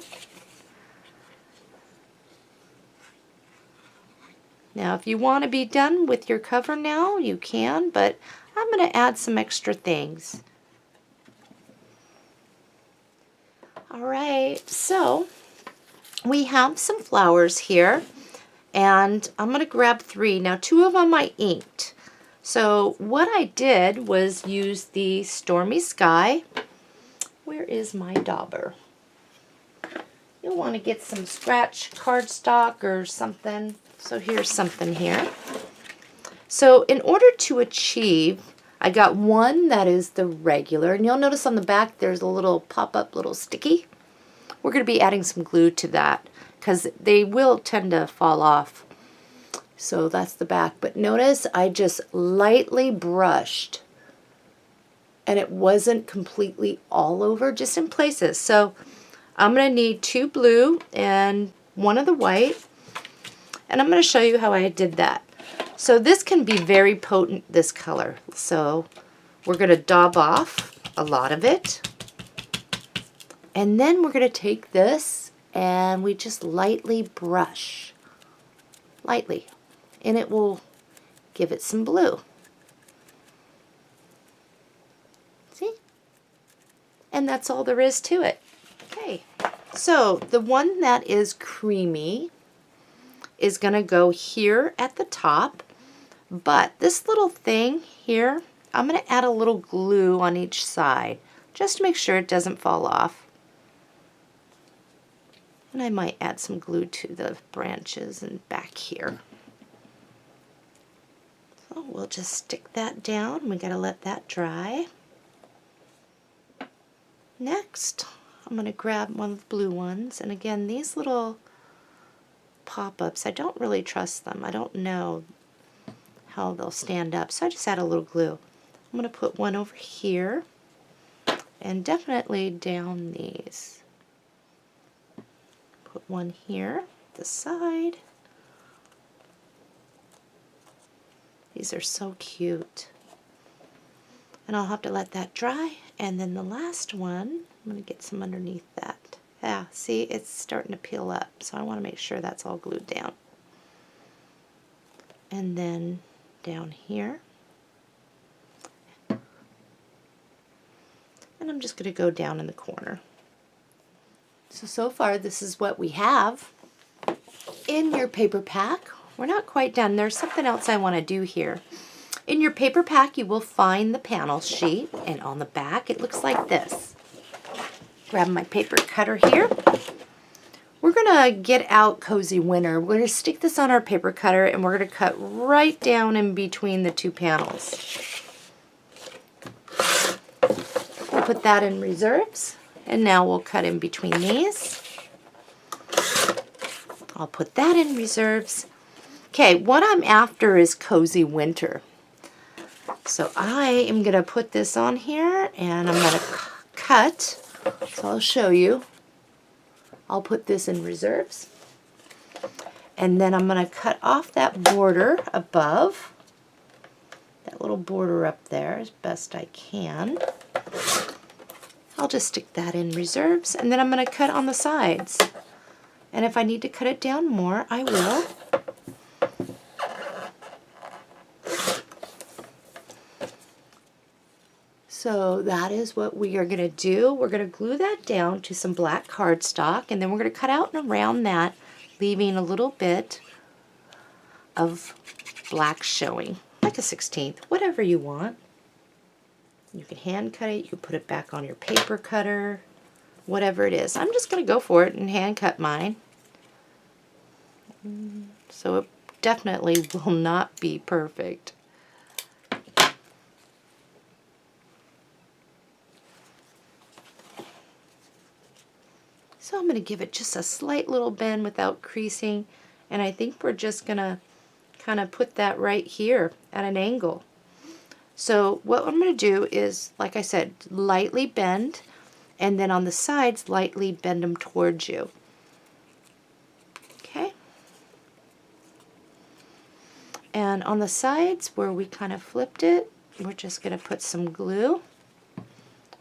Now, if you want to be done with your cover now, you can, but I'm going to add some extra things. All right, so we have some flowers here, and I'm going to grab 3. Now 2 of them I inked. So what I did was use the Stormy Sky. Where is my dauber? You'll want to get some scratch cardstock or something. So here's something here. So in order to achieve, I got one that is the regular, and you'll notice on the back there's a little pop-up little sticky. We're going to be adding some glue to that because they will tend to fall off. So that's the back. But notice I just lightly brushed and it wasn't completely all over, just in places. So I'm going to need 2 blue and 1 of the white. And I'm going to show you how I did that. So this can be very potent, this color. So we're going to daub off a lot of it. And then we're going to take this and we just lightly brush. Lightly. And it will give it some blue. See? And that's all there is to it. Okay. So the one that is creamy is going to go here at the top. But this little thing here, I'm going to add a little glue on each side just to make sure it doesn't fall off. And I might add some glue to the branches and back here. So we'll just stick that down. We got to let that dry. Next, I'm going to grab one of the blue ones. And again, these little pop-ups, I don't really trust them. I don't know how they'll stand up, so I just add a little glue. I'm going to put one over here and definitely down these. Put one here, the side. These are so cute. And I'll have to let that dry. And then the last one, I'm going to get some underneath that. Yeah, see, it's starting to peel up, so I want to make sure that's all glued down. And then down here. And I'm just going to go down in the corner. So far this is what we have in your paper pack. We're not quite done. There's something else I want to do here. In your paper pack you will find the panel sheet, and on the back it looks like this. Grab my paper cutter here. We're going to get out Cozy Winter. We're going to stick this on our paper cutter and we're going to cut right down in between the 2 panels. We'll put that in reserves, and now we'll cut in between these. I'll put that in reserves. Okay, what I'm after is Cozy Winter. So I am going to put this on here and I'm going to cut. So I'll show you. I'll put this in reserves. And then I'm going to cut off that border above. That little border up there as best I can. I'll just stick that in reserves. And then I'm going to cut on the sides. And if I need to cut it down more, I will. So that is what we are going to do. We're going to glue that down to some black cardstock, and then we're going to cut out and around that, leaving a little bit of black showing, like a 1/16, whatever you want. You can hand cut it, you can put it back on your paper cutter, whatever it is. I'm just going to go for it and hand cut mine. So it definitely will not be perfect. So I'm going to give it just a slight little bend without creasing, and I think we're just going to kind of put that right here at an angle. So what I'm going to do is, like I said, lightly bend, and then on the sides lightly bend them towards you. Okay? And on the sides where we kind of flipped it, we're just going to put some glue.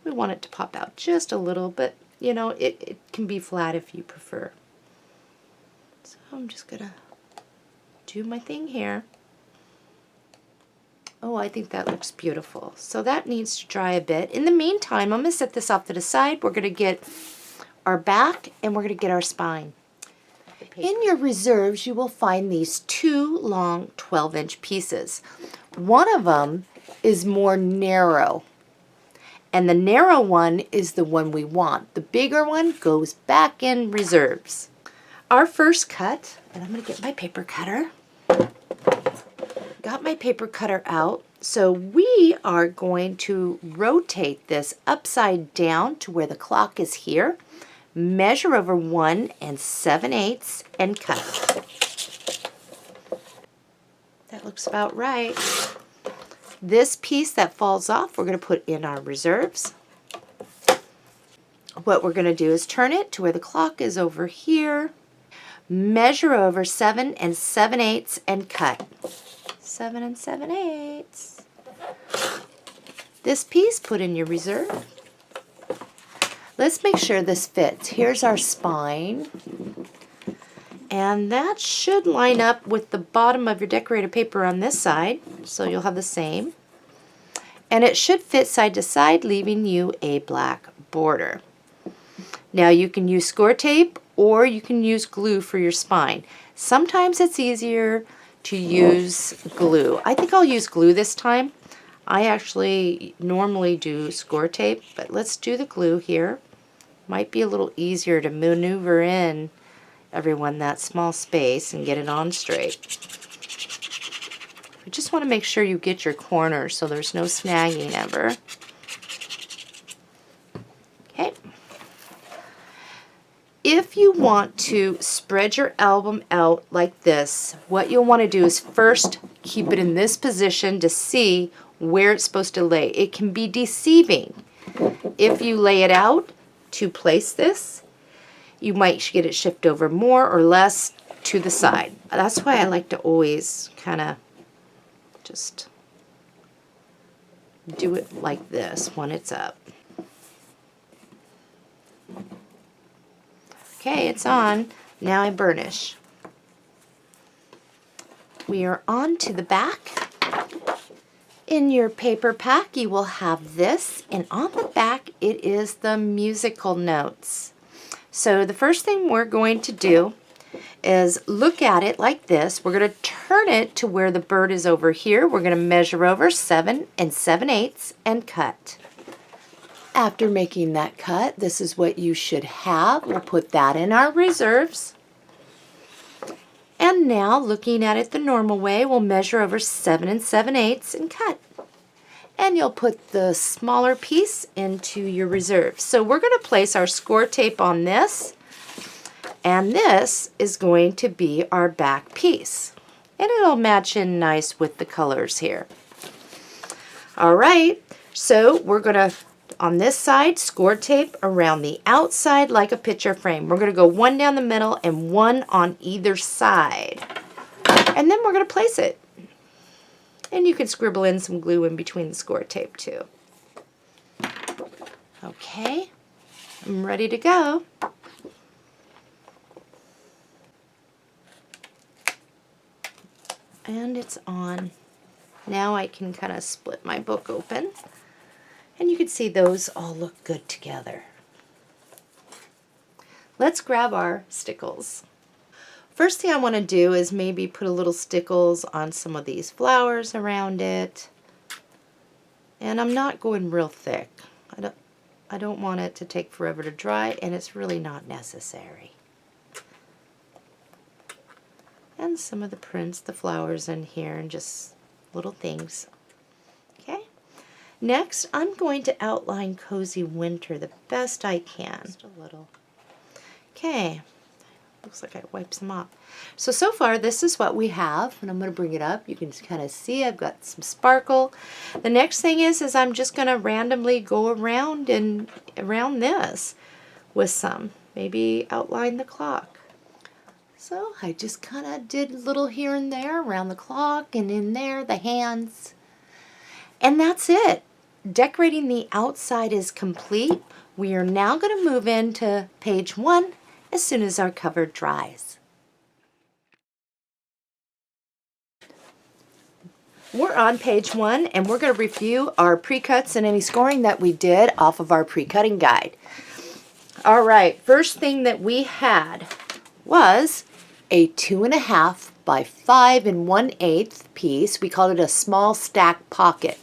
We want it to pop out just a little bit. You know, it can be flat if you prefer. So I'm just going to do my thing here. Oh, I think that looks beautiful. So that needs to dry a bit. In the meantime, I'm going to set this off to the side. We're going to get our back and we're going to get our spine. In your reserves, you will find these 2 long 12-inch pieces. One of them is more narrow. And the narrow one is the one we want. The bigger one goes back in reserves. Our first cut, and I'm going to get my paper cutter. Got my paper cutter out. So we are going to rotate this upside down to where the clock is here. Measure over 1 7/8 and cut. That looks about right. This piece that falls off, we're going to put in our reserves. What we're going to do is turn it to where the clock is over here. Measure over 7 7/8 and cut. 7 7/8. This piece, put in your reserve. Let's make sure this fits. Here's our spine. And that should line up with the bottom of your decorated paper on this side, so you'll have the same. And it should fit side to side, leaving you a black border. Now you can use score tape or you can use glue for your spine. Sometimes it's easier to use glue. I think I'll use glue this time. I actually normally do score tape, but let's do the glue here. Might be a little easier to maneuver in everyone that small space and get it on straight. You just want to make sure you get your corners so there's no snagging ever. Okay. If you want to spread your album out like this, what you'll want to do is first keep it in this position to see where it's supposed to lay. It can be deceiving. If you lay it out to place this, you might get it shift over more or less to the side. That's why I like to always kind of just do it like this when it's up. Okay, it's on. Now I burnish. We are on to the back. In your paper pack, you will have this, and on the back, it is the musical notes. So the first thing we're going to do is look at it like this. We're going to turn it to where the bird is over here. We're going to measure over 7 7/8 and cut. After making that cut, this is what you should have. We'll put that in our reserves. And now, looking at it the normal way, we'll measure over 7 7/8 and cut. And you'll put the smaller piece into your reserve. So we're going to place our score tape on this, and this is going to be our back piece. And it'll match in nice with the colors here. All right, so we're going to, on this side, score tape around the outside like a picture frame. We're going to go one down the middle and one on either side. And then we're going to place it. And you can scribble in some glue in between the score tape too. Okay, I'm ready to go. And it's on. Now I can kind of split my book open. And you can see those all look good together. Let's grab our stickles. First thing I want to do is maybe put a little stickles on some of these flowers around it. And I'm not going real thick. I don't want it to take forever to dry, and it's really not necessary. And some of the prints, the flowers in here, and just little things. Okay. Next, I'm going to outline Cozy Winter the best I can. Just a little. Okay. Looks like I wiped some off. So far this is what we have, and I'm going to bring it up. You can kind of see I've got some sparkle. The next thing is I'm just going to randomly go around and around this with some. Maybe outline the clock. So I just kind of did a little here and there around the clock, and in there the hands. And that's it. Decorating the outside is complete. We are now going to move into page 1 as soon as our cover dries. We're on page 1, and we're going to review our pre-cuts and any scoring that we did off of our pre-cutting guide. All right, first thing that we had was a 2.5 by 5 1/8 piece. We called it a small stack pocket.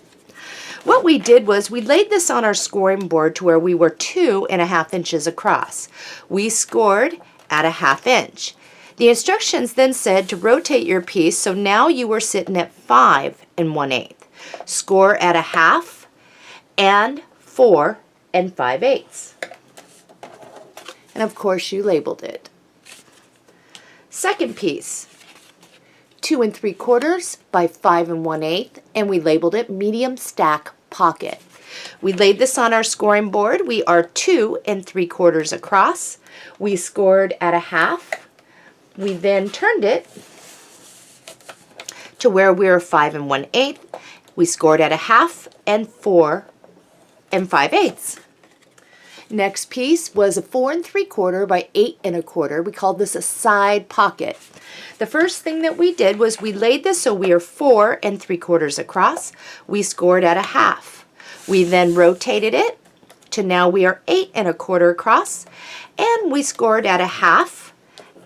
What we did was we laid this on our scoring board to where we were 2.5 inches across. We scored at a 1/2 inch. The instructions then said to rotate your piece, so now you were sitting at 5 1/8. Score at a 1/2 and 4 5/8. And of course you labeled it. Second piece, 2 3/4 by 5 1/8, and we labeled it medium stack pocket. We laid this on our scoring board. We are 2 3/4 across. We scored at a half. We then turned it to where we were 5 1/8. We scored at a half and 4 5/8. Next piece was a 4 3/4 by 8 1/4. We called this a side pocket. The first thing that we did was we laid this so we are 4 3/4 across. We scored at a half. We then rotated it to now we are 8 1/4 across, and we scored at a half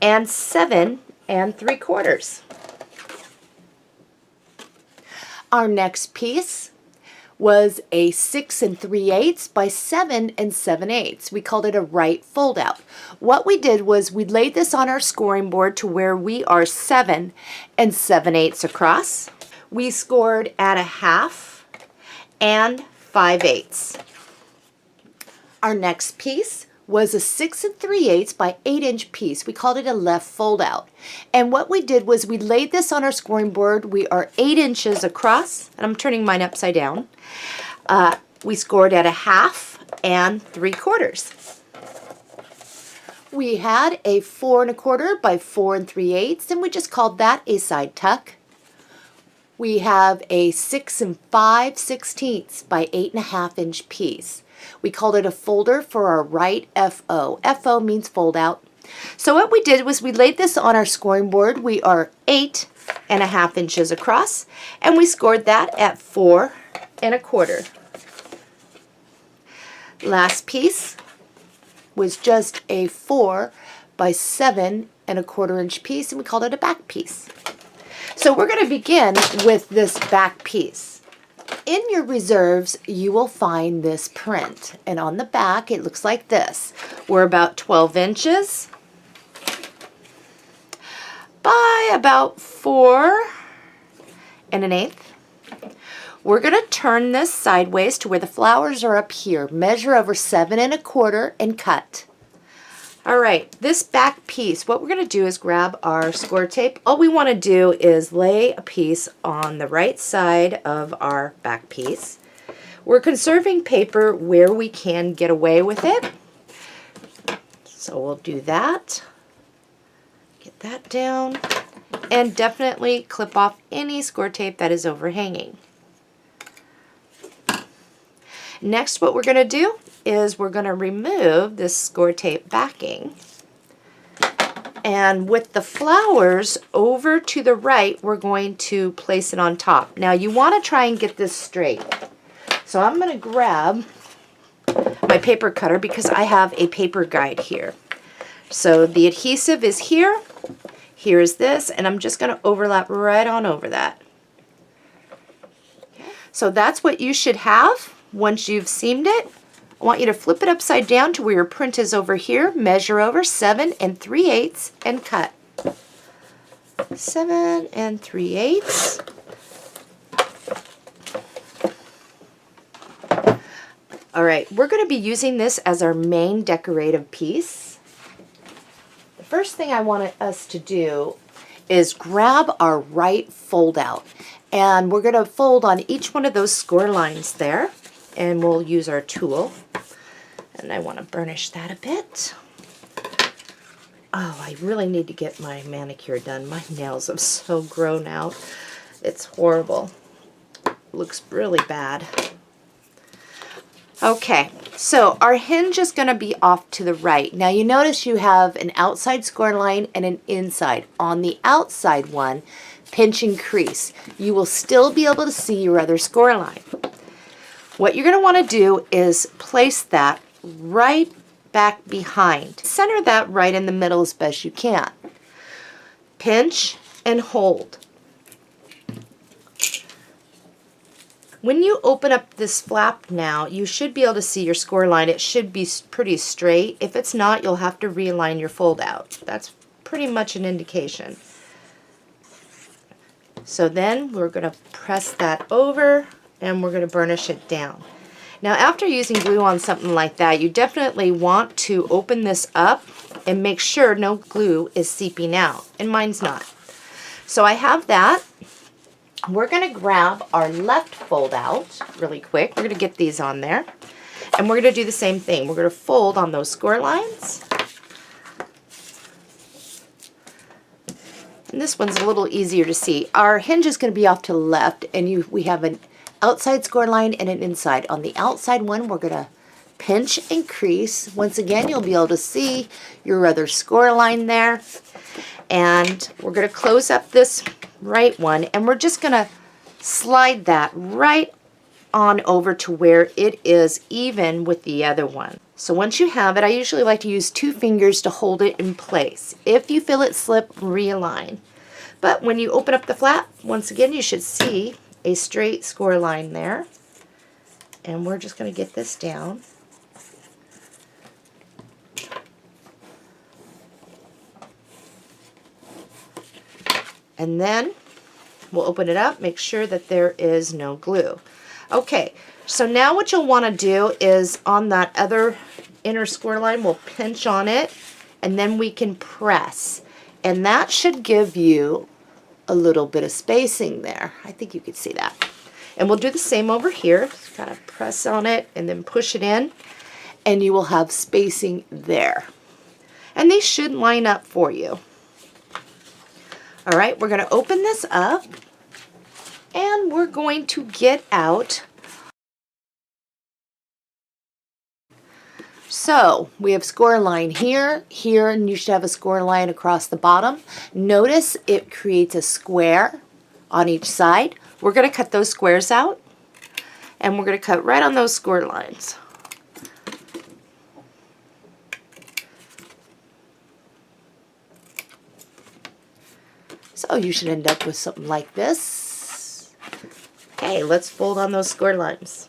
and 7 3/4. Our next piece was a 6 3/8 by 7 7/8. We called it a right fold out. What we did was we laid this on our scoring board to where we are 7 7/8 across. We scored at a half and 5/8. Our next piece was a 6 3/8 by 8" piece. We called it a left fold out. And what we did was we laid this on our scoring board. We are 8 inches across, and I'm turning mine upside down. We scored at a half and 3/4. We had a 4 1/4 by 4 3/8, and we just called that a side tuck. We have a 6 5/16 by 8 1/2" piece. We called it a folder for our right FO. FO means fold out. So what we did was we laid this on our scoring board. We are 8 1/2 inches across, and we scored that at 4 1/4. Last piece was just a 4 by 7 1/4" piece, and we called it a back piece. So we're going to begin with this back piece. In your reserves, you will find this print, and on the back it looks like this. We're about 12 inches by about 4 1/8. We're going to turn this sideways to where the flowers are up here. Measure over 7 1/4 and cut. All right, this back piece, what we're going to do is grab our score tape. All we want to do is lay a piece on the right side of our back piece. We're conserving paper where we can get away with it. So we'll do that. Get that down. And definitely clip off any score tape that is overhanging. Next, what we're going to do is we're going to remove this score tape backing, and with the flowers over to the right, we're going to place it on top. Now you want to try and get this straight, so I'm going to grab my paper cutter because I have a paper guide here. So the adhesive is here, here is this, and I'm just going to overlap right on over that. So that's what you should have once you've seamed it. I want you to flip it upside down to where your print is over here. Measure over 7 3/8 and cut. 7 3/8. All right, we're going to be using this as our main decorative piece. The first thing I want us to do is grab our right fold out, and we're going to fold on each one of those score lines there, and we'll use our tool. And I want to burnish that a bit. Oh, I really need to get my manicure done. My nails have so grown out. It's horrible. Looks really bad. Okay, so our hinge is going to be off to the right. Now you notice you have an outside score line and an inside. On the outside one, pinch and crease. You will still be able to see your other score line. What you're going to want to do is place that right back behind. Center that right in the middle as best you can. Pinch and hold. When you open up this flap now, you should be able to see your score line. It should be pretty straight. If it's not, you'll have to realign your fold out. That's pretty much an indication. So then we're going to press that over and we're going to burnish it down. Now after using glue on something like that, you definitely want to open this up and make sure no glue is seeping out, and mine's not. So I have that. We're going to grab our left fold out really quick. We're going to get these on there. And we're going to do the same thing. We're going to fold on those score lines. And this one's a little easier to see. Our hinge is going to be off to the left, and we have an outside score line and an inside. On the outside one, we're going to pinch and crease. Once again, you'll be able to see your other score line there. And we're going to close up this right one, and we're just going to slide that right on over to where it is even with the other one. So once you have it, I usually like to use 2 fingers to hold it in place. If you feel it slip, realign. But when you open up the flap, once again, you should see a straight score line there. And we're just going to get this down. And then we'll open it up, make sure that there is no glue. Okay, so now what you'll want to do is on that other inner score line, we'll pinch on it, and then we can press. And that should give you a little bit of spacing there. I think you could see that. And we'll do the same over here. Just kind of press on it and then push it in, and you will have spacing there. And these should line up for you. All right, we're going to open this up, and we're going to get out. So we have score line here, here, and you should have a score line across the bottom. Notice it creates a square on each side. We're going to cut those squares out, and we're going to cut right on those score lines. So you should end up with something like this. Okay, let's fold on those score lines.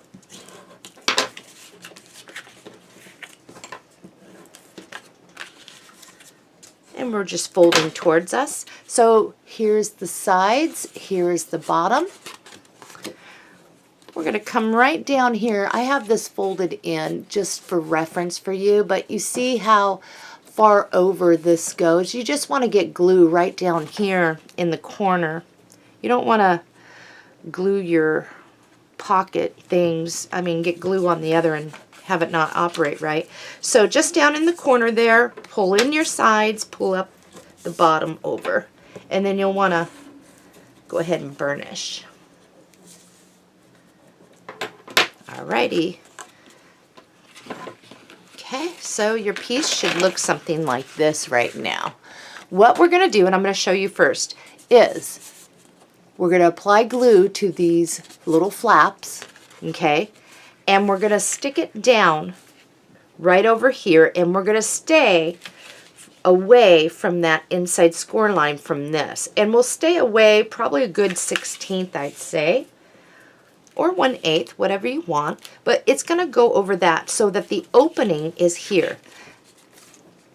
And we're just folding towards us. So here's the sides, here's the bottom. We're going to come right down here. I have this folded in just for reference for you, but you see how far over this goes. You just want to get glue right down here in the corner. You don't want to glue your pocket things, get glue on the other and have it not operate right. So just down in the corner there, pull in your sides, pull up the bottom over, and then you'll want to go ahead and burnish. Alrighty. Okay, so your piece should look something like this right now. What we're going to do, and I'm going to show you first, is we're going to apply glue to these little flaps, okay? And we're going to stick it down right over here, and we're going to stay away from that inside score line from this. And we'll stay away probably a good 1/16, I'd say, or 1/8, whatever you want. But it's going to go over that so that the opening is here.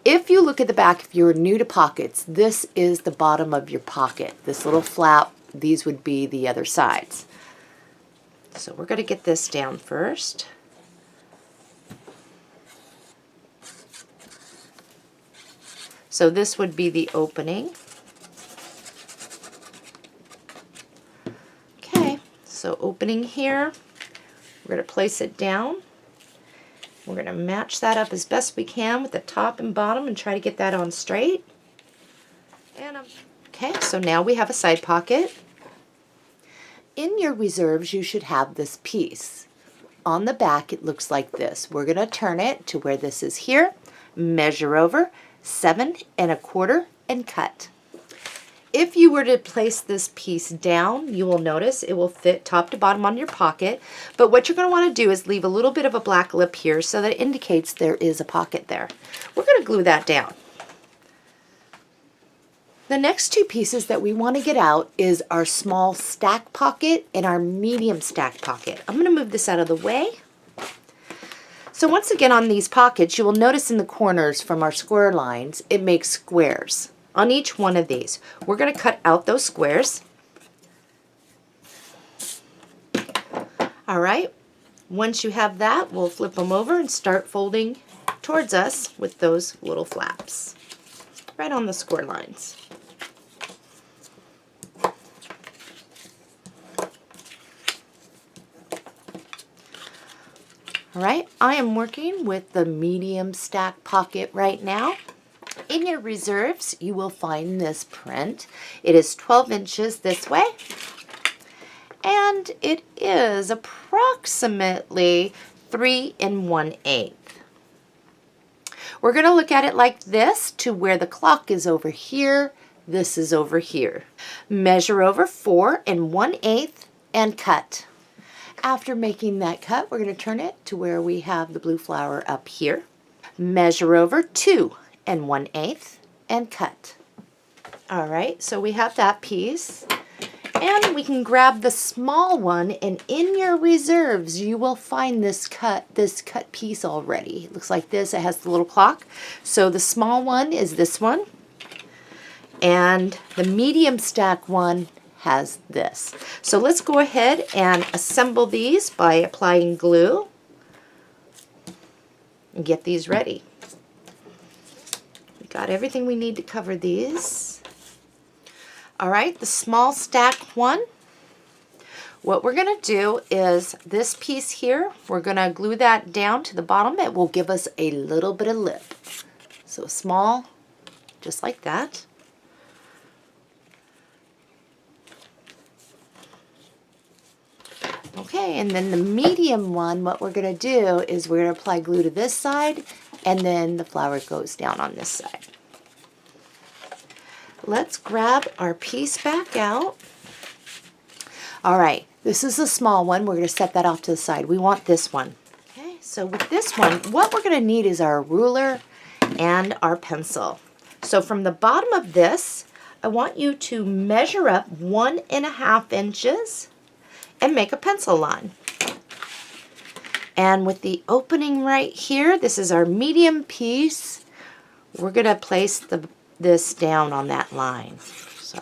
If you look at the back, if you're new to pockets, this is the bottom of your pocket. This little flap, these would be the other sides. So we're going to get this down first. So this would be the opening. Okay, so opening here, we're going to place it down. We're going to match that up as best we can with the top and bottom and try to get that on straight. And okay, so now we have a side pocket. In your reserves, you should have this piece. On the back, it looks like this. We're going to turn it to where this is here, measure over 7 1/4 and cut. If you were to place this piece down, you will notice it will fit top to bottom on your pocket. But what you're going to want to do is leave a little bit of a black lip here so that it indicates there is a pocket there. We're going to glue that down. The next 2 pieces that we want to get out is our small stack pocket and our medium stack pocket. I'm going to move this out of the way. So once again on these pockets, you will notice in the corners from our square lines, it makes squares. On each one of these, we're going to cut out those squares. All right, once you have that, we'll flip them over and start folding towards us with those little flaps right on the square lines. All right, I am working with the medium stack pocket right now. In your reserves, you will find this print. It is 12 inches this way, and it is approximately 3 1/8. We're going to look at it like this, to where the clock is over here, this is over here. Measure over 4 1/8 and cut. After making that cut, we're going to turn it to where we have the blue flower up here. Measure over 2 1/8 and cut. All right, so we have that piece. And we can grab the small one, and in your reserves you will find this cut piece already. It looks like this. It has the little clock. So the small one is this one, and the medium stack one has this. So let's go ahead and assemble these by applying glue and get these ready. We got everything we need to cover these. All right, the small stack one, what we're going to do is this piece here, we're going to glue that down to the bottom. It will give us a little bit of lip. So small, just like that. Okay, and then the medium one, what we're going to do is we're going to apply glue to this side, and then the flower goes down on this side. Let's grab our piece back out. All right, this is a small one. We're going to set that off to the side. We want this one. Okay, so with this one, what we're going to need is our ruler and our pencil. So from the bottom of this, I want you to measure up 1.5 inches and make a pencil line. And with the opening right here, this is our medium piece. We're going to place this down on that line. So,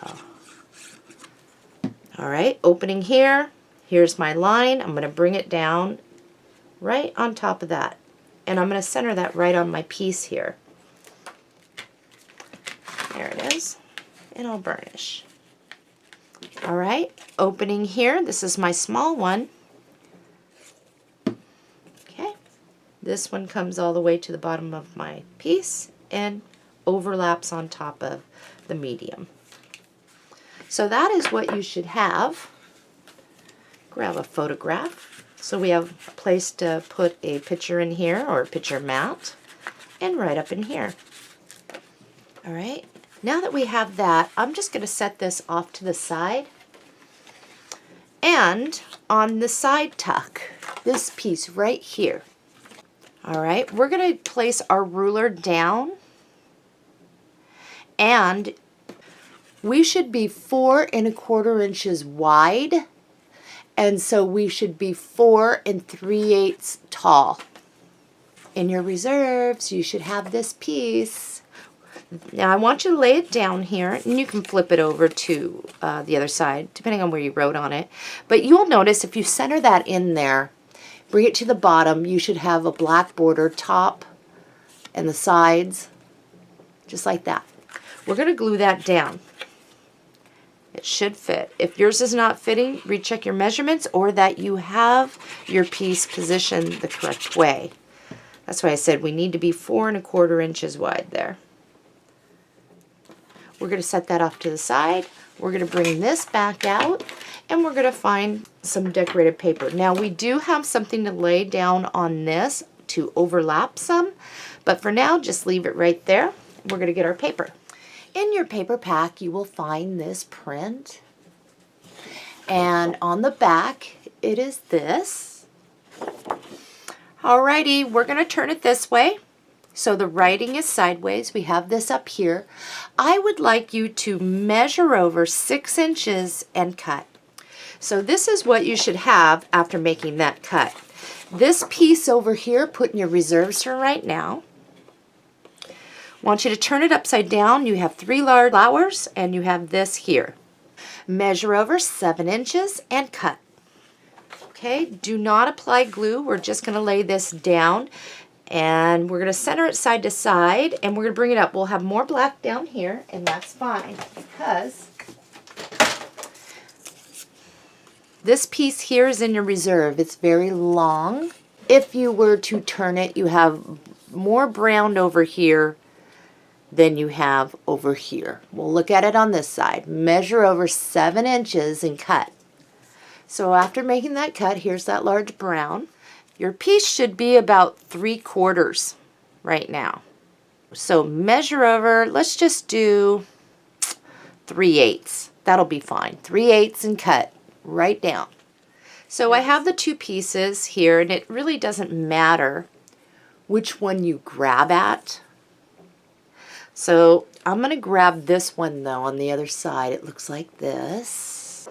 all right, opening here, here's my line. I'm going to bring it down right on top of that, and I'm going to center that right on my piece here. There it is, and I'll burnish. All right, opening here, this is my small one. Okay, this one comes all the way to the bottom of my piece and overlaps on top of the medium. So that is what you should have. Grab a photograph. So we have a place to put a picture in here, or a picture mat, and right up in here. All right, now that we have that, I'm just going to set this off to the side. And on the side tuck, this piece right here. All right, we're going to place our ruler down, and we should be 4 1/4 inches wide, and so we should be 4 3/8 tall. In your reserves, you should have this piece. Now I want you to lay it down here, and you can flip it over to the other side, depending on where you wrote on it. But you'll notice if you center that in there, bring it to the bottom, you should have a black border top and the sides, just like that. We're going to glue that down. It should fit. If yours is not fitting, recheck your measurements, or that you have your piece positioned the correct way. That's why I said we need to be 4 1/4 inches wide there. We're going to set that off to the side. We're going to bring this back out, and we're going to find some decorated paper. Now we do have something to lay down on this to overlap some, but for now just leave it right there. We're going to get our paper. In your paper pack, you will find this print, and on the back it is this. Alrighty, we're going to turn it this way. So the writing is sideways. We have this up here. I would like you to measure over 6 inches and cut. So this is what you should have after making that cut. This piece over here, put in your reserves for right now. Want you to turn it upside down. You have 3 large flowers, and you have this here. Measure over 7 inches and cut. Okay, do not apply glue. We're just going to lay this down, and we're going to center it side to side, and we're going to bring it up. We'll have more black down here, and that's fine, because this piece here is in your reserve. It's very long, if you were to turn it, you have more brown over here than you have over here. We'll look at it on this side. Measure over 7 inches and cut. So after making that cut, here's that large brown. Your piece should be about 3/4 right now. So measure over, let's just do 3/8. That'll be fine. 3/8 and cut right down. So I have the two pieces here, and it really doesn't matter which one you grab at. So I'm going to grab this one though on the other side. It looks like this.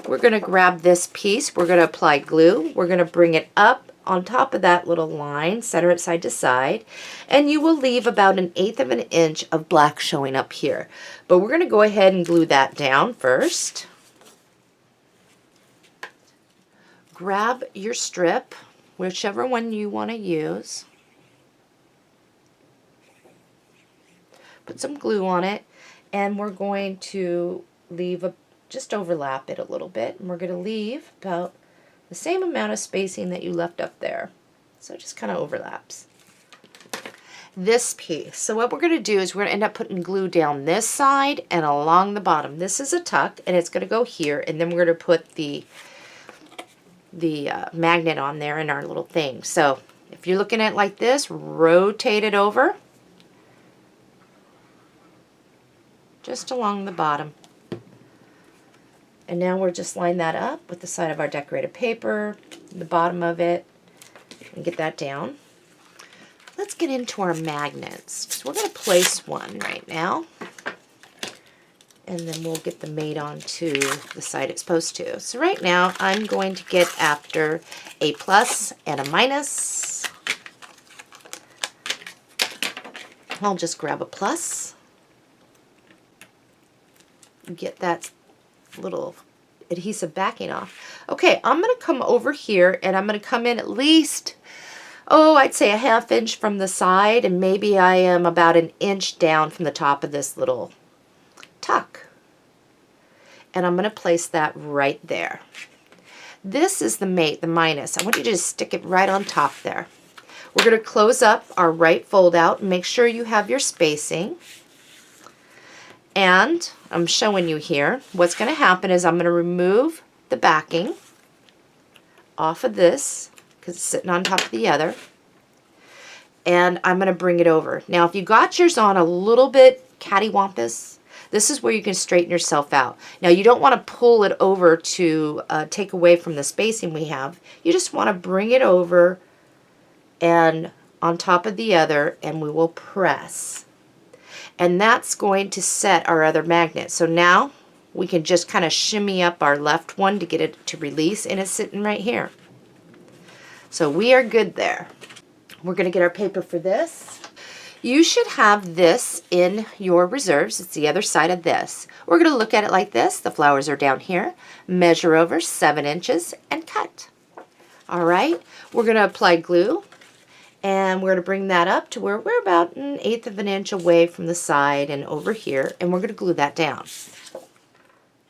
We're going to grab this piece. We're going to apply glue. We're going to bring it up on top of that little line, center it side to side, and you will leave about 1/8 of an inch of black showing up here. But we're going to go ahead and glue that down first. Grab your strip, whichever one you want to use. Put some glue on it, and we're going to just overlap it a little bit, and we're going to leave about the same amount of spacing that you left up there. So it just kind of overlaps. This piece. So what we're going to do is we're going to end up putting glue down this side and along the bottom. This is a tuck, and it's going to go here, and then we're going to put the magnet on there in our little thing. So if you're looking at it like this, rotate it over just along the bottom. And now we're just line that up with the side of our decorated paper, the bottom of it, and get that down. Let's get into our magnets. So we're going to place one right now, and then we'll get the mate onto the side it's supposed to. So right now I'm going to get after a plus and a minus. I'll just grab a plus. Get that little adhesive backing off. Okay, I'm going to come over here, and I'm going to come in at least, I'd say a 1/2 inch from the side, and maybe I am about 1 inch down from the top of this little tuck. And I'm going to place that right there. This is the mate, the minus. I want you to just stick it right on top there. We're going to close up our right fold out and make sure you have your spacing. And I'm showing you here, what's going to happen is I'm going to remove the backing off of this because it's sitting on top of the other. And I'm going to bring it over. Now, if you got yours on a little bit cattywampus, this is where you can straighten yourself out. Now, you don't want to pull it over to take away from the spacing we have. You just want to bring it over and on top of the other, and we will press. And that's going to set our other magnet. So now we can just kind of shimmy up our left one to get it to release, and it's sitting right here. So we are good there. We're going to get our paper for this. You should have this in your reserves. It's the other side of this. We're going to look at it like this. The flowers are down here. Measure over 7 inches and cut. All right. We're going to apply glue. And we're going to bring that up to where we're about 1/8 of an inch away from the side and over here, and we're going to glue that down.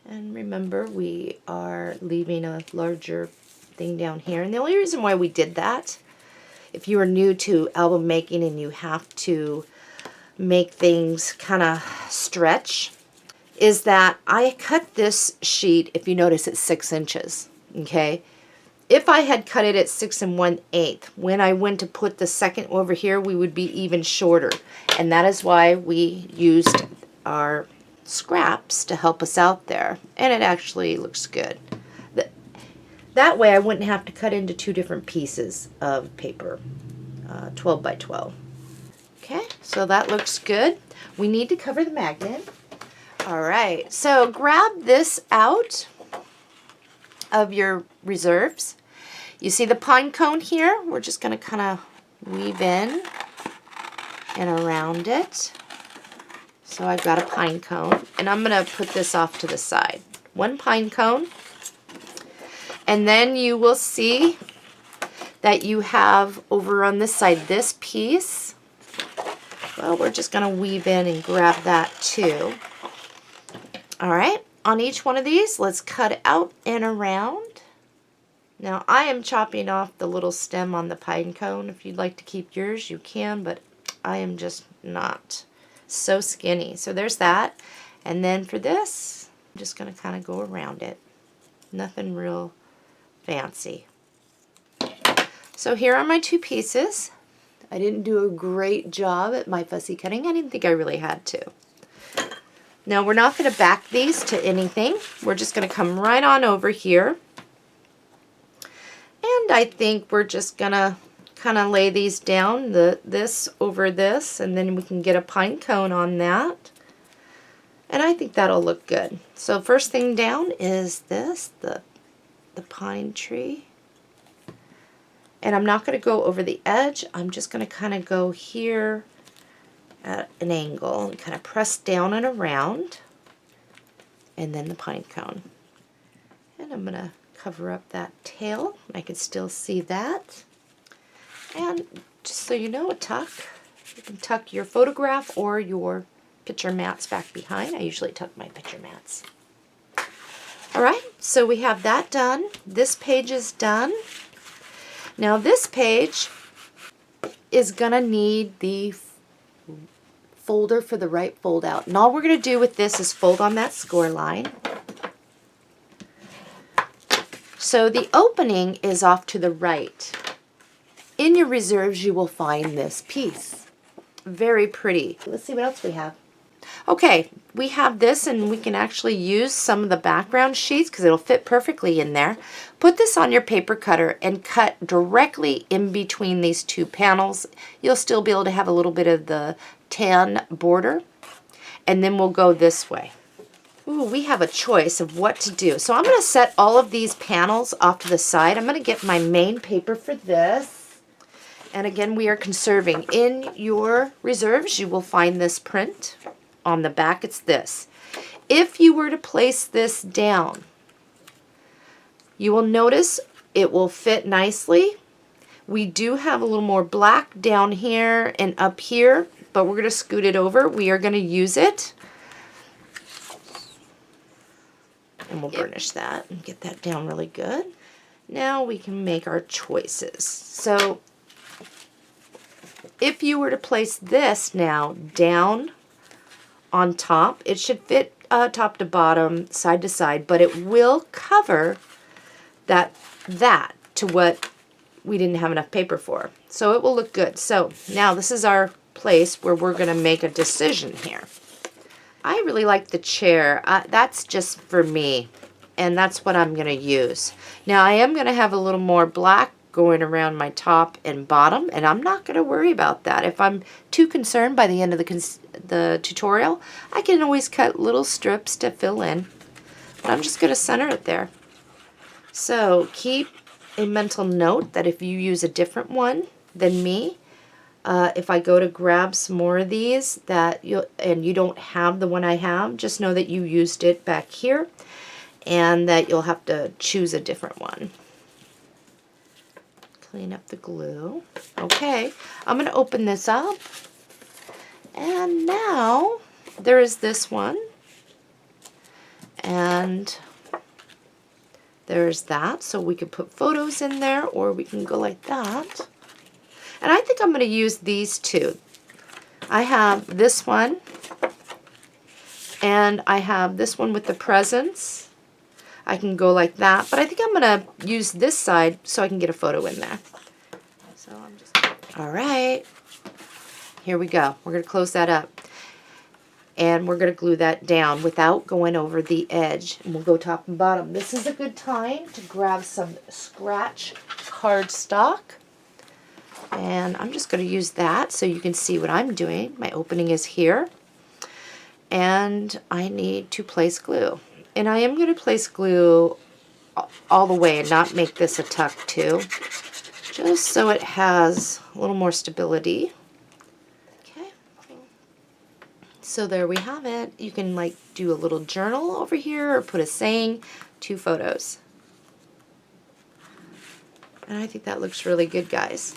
And remember, we are leaving a larger thing down here. And the only reason why we did that, if you are new to album making and you have to make things kind of stretch, is that I cut this sheet, if you notice, it's 6 inches, okay? If I had cut it at 6 1/8, when I went to put the second over here, we would be even shorter. And that is why we used our scraps to help us out there. And it actually looks good. That way I wouldn't have to cut into 2 different pieces of paper, 12 by 12. Okay, so that looks good. We need to cover the magnet. All right, so grab this out of your reserves. You see the pine cone here? We're just going to kind of weave in and around it. So I've got a pine cone, and I'm going to put this off to the side. 1 pine cone. And then you will see that you have over on this side this piece. Well, we're just going to weave in and grab that too. All right. On each one of these, let's cut out and around. Now I am chopping off the little stem on the pine cone. If you'd like to keep yours, you can, but I am just not so skinny. So there's that. And then for this, I'm just going to kind of go around it. Nothing real fancy. So here are my two pieces. I didn't do a great job at my fussy cutting. I didn't think I really had to. Now we're not going to back these to anything. We're just going to come right on over here. And I think we're just going to kind of lay these down, this over this, and then we can get a pine cone on that. And I think that'll look good. So first thing down is this, the pine tree. And I'm not going to go over the edge. I'm just going to kind of go here at an angle and kind of press down and around. And then the pine cone. And I'm going to cover up that tail. I can still see that. And just so you know, a tuck. You can tuck your photograph or your picture mats back behind. I usually tuck my picture mats. Alright, so we have that done. This page is done. Now this page is going to need the folder for the right fold out. And all we're going to do with this is fold on that score line. So the opening is off to the right. In your reserves you will find this piece. Very pretty. Let's see what else we have. Okay, we have this, and we can actually use some of the background sheets because it'll fit perfectly in there. Put this on your paper cutter and cut directly in between these two panels. You'll still be able to have a little bit of the tan border. And then we'll go this way. Ooh, we have a choice of what to do. So I'm going to set all of these panels off to the side. I'm going to get my main paper for this. And again, we are conserving. In your reserves, you will find this print. On the back, it's this. If you were to place this down, you will notice it will fit nicely. We do have a little more black down here and up here, but we're going to scoot it over. We are going to use it. And we'll burnish that and get that down really good. Now we can make our choices. So if you were to place this now down on top, it should fit top to bottom, side to side, but it will cover that to what we didn't have enough paper for. So it will look good. So now this is our place where we're going to make a decision here. I really like the chair. That's just for me, and that's what I'm going to use. Now I am going to have a little more black going around my top and bottom, and I'm not going to worry about that. If I'm too concerned by the end of the tutorial, I can always cut little strips to fill in. But I'm just going to center it there. So keep a mental note that if you use a different one than me, if I go to grab some more of these and you don't have the one I have, just know that you used it back here and that you'll have to choose a different one. Clean up the glue. Okay, I'm going to open this up. And now there is this one. And there's that. So we could put photos in there, or we can go like that. And I think I'm going to use these two. I have this one. And I have this one with the presents. I can go like that, but I think I'm going to use this side so I can get a photo in there. So I'm just, all right, here we go. We're going to close that up. And we're going to glue that down without going over the edge. And we'll go top and bottom. This is a good time to grab some scratch cardstock. And I'm just going to use that so you can see what I'm doing. My opening is here. And I need to place glue. And I am going to place glue all the way and not make this a tuck too, just so it has a little more stability. Okay, so there we have it. You can like do a little journal over here or put a saying, 2 photos. And I think that looks really good, guys.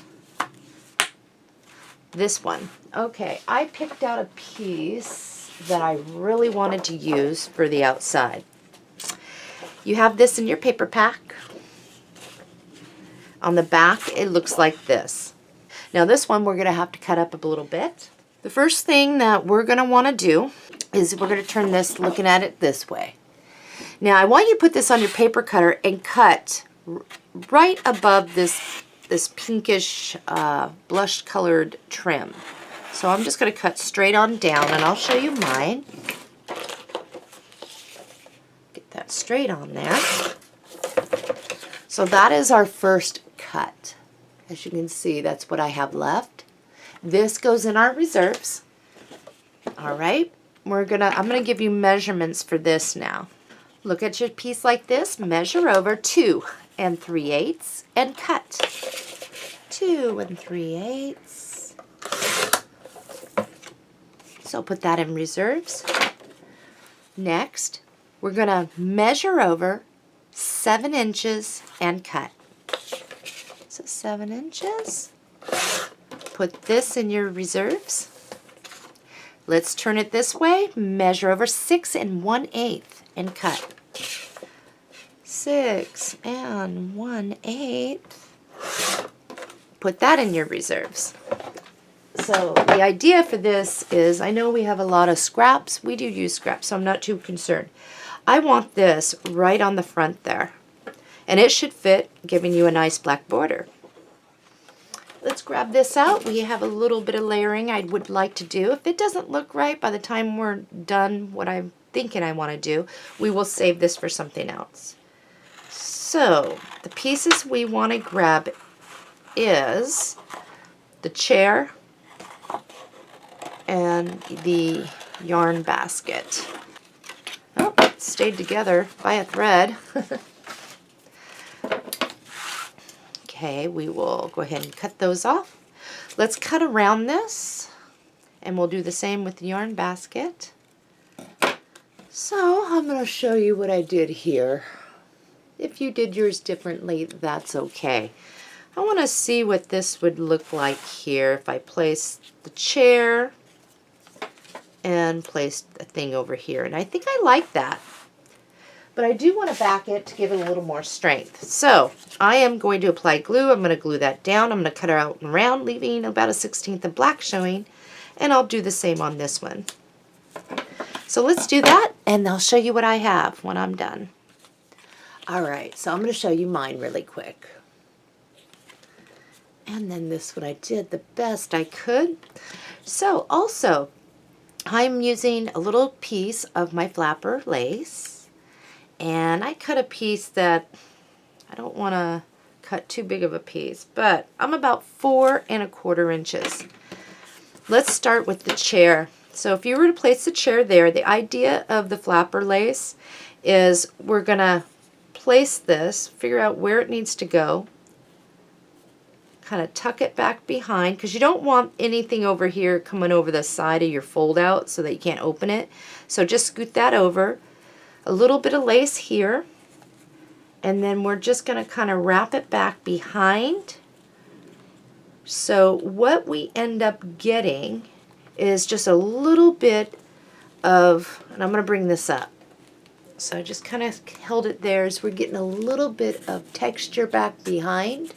This one. Okay, I picked out a piece that I really wanted to use for the outside. You have this in your paper pack. On the back, it looks like this. Now this one we're going to have to cut up a little bit. The first thing that we're going to want to do is we're going to turn this looking at it this way. Now I want you to put this on your paper cutter and cut right above this pinkish blush colored trim. So I'm just going to cut straight on down, and I'll show you mine. Get that straight on there. So that is our first cut. As you can see, that's what I have left. This goes in our reserves. All right, I'm gonna give you measurements for this now. Look at your piece like this, measure over 2 3/8 and cut. 2 3/8. So put that in reserves. Next, we're gonna measure over 7 inches and cut. So 7 inches. Put this in your reserves. Let's turn it this way. Measure over 6 1/8 and cut. 6 1/8. Put that in your reserves. So the idea for this is, I know we have a lot of scraps. We do use scraps, so I'm not too concerned. I want this right on the front there. And it should fit, giving you a nice black border. Let's grab this out. We have a little bit of layering I would like to do. If it doesn't look right by the time we're done what I'm thinking I want to do, we will save this for something else. So the pieces we want to grab is the chair and the yarn basket. Oh, it stayed together by a thread. Okay, we will go ahead and cut those off. Let's cut around this, and we'll do the same with the yarn basket. So I'm going to show you what I did here. If you did yours differently, that's okay. I want to see what this would look like here if I place the chair and place a thing over here. And I think I like that. But I do want to back it to give it a little more strength. So I am going to apply glue. I'm going to glue that down. I'm going to cut it out and round, leaving about a 1/16 of black showing. And I'll do the same on this one. So let's do that, and I'll show you what I have when I'm done. All right, so I'm going to show you mine really quick. And then this one I did the best I could. So also, I'm using a little piece of my flapper lace. And I cut a piece that, I don't want to cut too big of a piece, but I'm about 4 1/4 inches. Let's start with the chair. So if you were to place the chair there, the idea of the flapper lace is we're going to place this, figure out where it needs to go, kind of tuck it back behind, because you don't want anything over here coming over the side of your fold out so that you can't open it. So just scoot that over. A little bit of lace here, and then we're just going to kind of wrap it back behind. So what we end up getting is just a little bit of, and I'm going to bring this up. So I just kind of held it there as we're getting a little bit of texture back behind.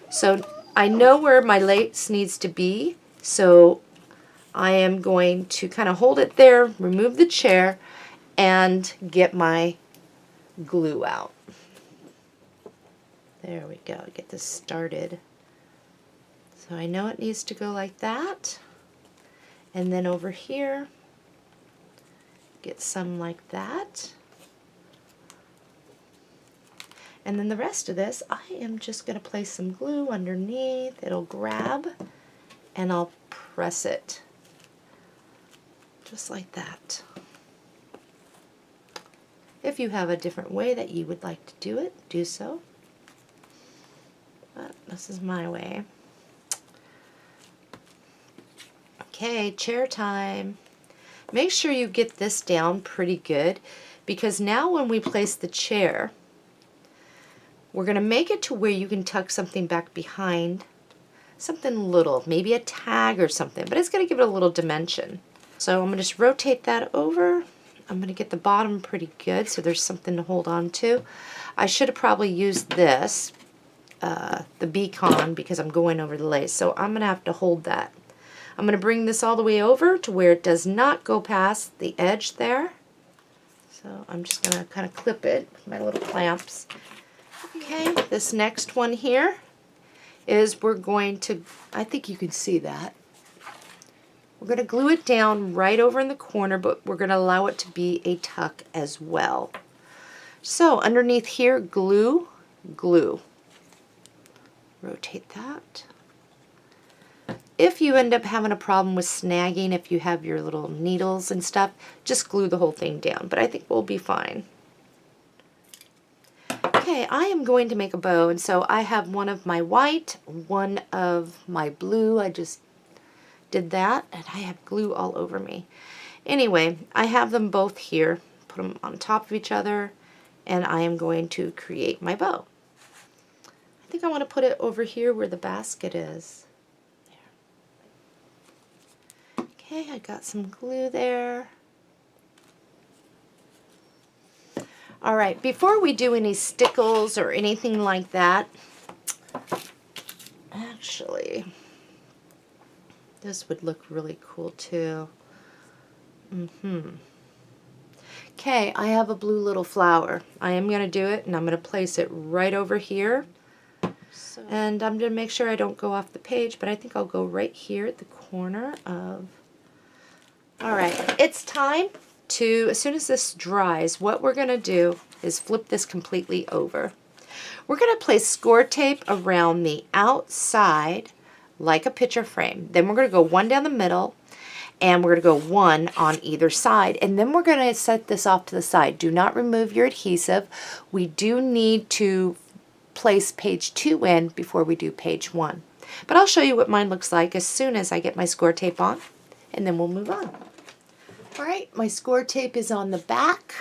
So I know where my lace needs to be, so I am going to kind of hold it there, remove the chair, and get my glue out. There we go, get this started. So I know it needs to go like that. And then over here, get some like that. And then the rest of this, I am just going to place some glue underneath. It'll grab, and I'll press it. Just like that. If you have a different way that you would like to do it, do so. But this is my way. Okay, chair time. Make sure you get this down pretty good, because now when we place the chair, we're going to make it to where you can tuck something back behind, something little, maybe a tag or something, but it's going to give it a little dimension. So I'm going to just rotate that over. I'm going to get the bottom pretty good so there's something to hold on to. I should have probably used this, the beacon, because I'm going over the lace. So I'm going to have to hold that. I'm going to bring this all the way over to where it does not go past the edge there. So I'm just going to kind of clip it with my little clamps. Okay, this next one here is we're going to, I think you can see that. We're going to glue it down right over in the corner, but we're going to allow it to be a tuck as well. So underneath here, glue, glue. Rotate that. If you end up having a problem with snagging, if you have your little needles and stuff, just glue the whole thing down, but I think we'll be fine. Okay, I am going to make a bow, and so I have one of my white, one of my blue. I just did that, and I have glue all over me. Anyway, I have them both here. Put them on top of each other, and I am going to create my bow. I think I want to put it over here where the basket is. There. Okay, I got some glue there. All right, before we do any stickles or anything like that, actually, this would look really cool too. Okay, I have a blue little flower. I am going to do it, and I'm going to place it right over here. And I'm going to make sure I don't go off the page, but I think I'll go right here at the corner of... All right, it's time to, as soon as this dries, what we're going to do is flip this completely over. We're going to place score tape around the outside like a picture frame. Then we're going to go one down the middle, and we're going to go one on either side. And then we're going to set this off to the side. Do not remove your adhesive. We do need to place page 2 in before we do page 1. But I'll show you what mine looks like as soon as I get my score tape on, and then we'll move on. All right, my score tape is on the back.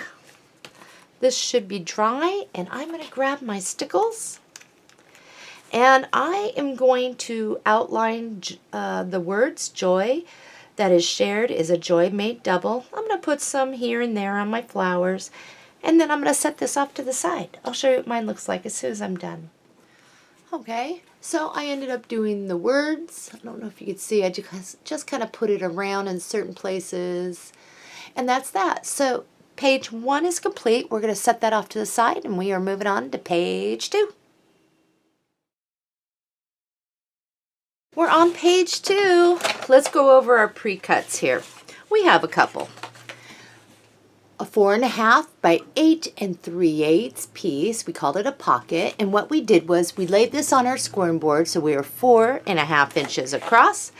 This should be dry, and I'm going to grab my stickles, and I am going to outline the words joy that is shared is a joy made double. I'm going to put some here and there on my flowers, and then I'm going to set this off to the side. I'll show you what mine looks like as soon as I'm done. Okay, so I ended up doing the words. I don't know if you could see, I just kind of put it around in certain places. And that's that. So page 1 is complete. We're going to set that off to the side, and we are moving on to page 2. We're on page 2. Let's go over our pre-cuts here. We have a couple. A 4.5 by 8 3/8 piece. We called it a pocket, and what we did was we laid this on our scoring board, so we were 4.5 inches across.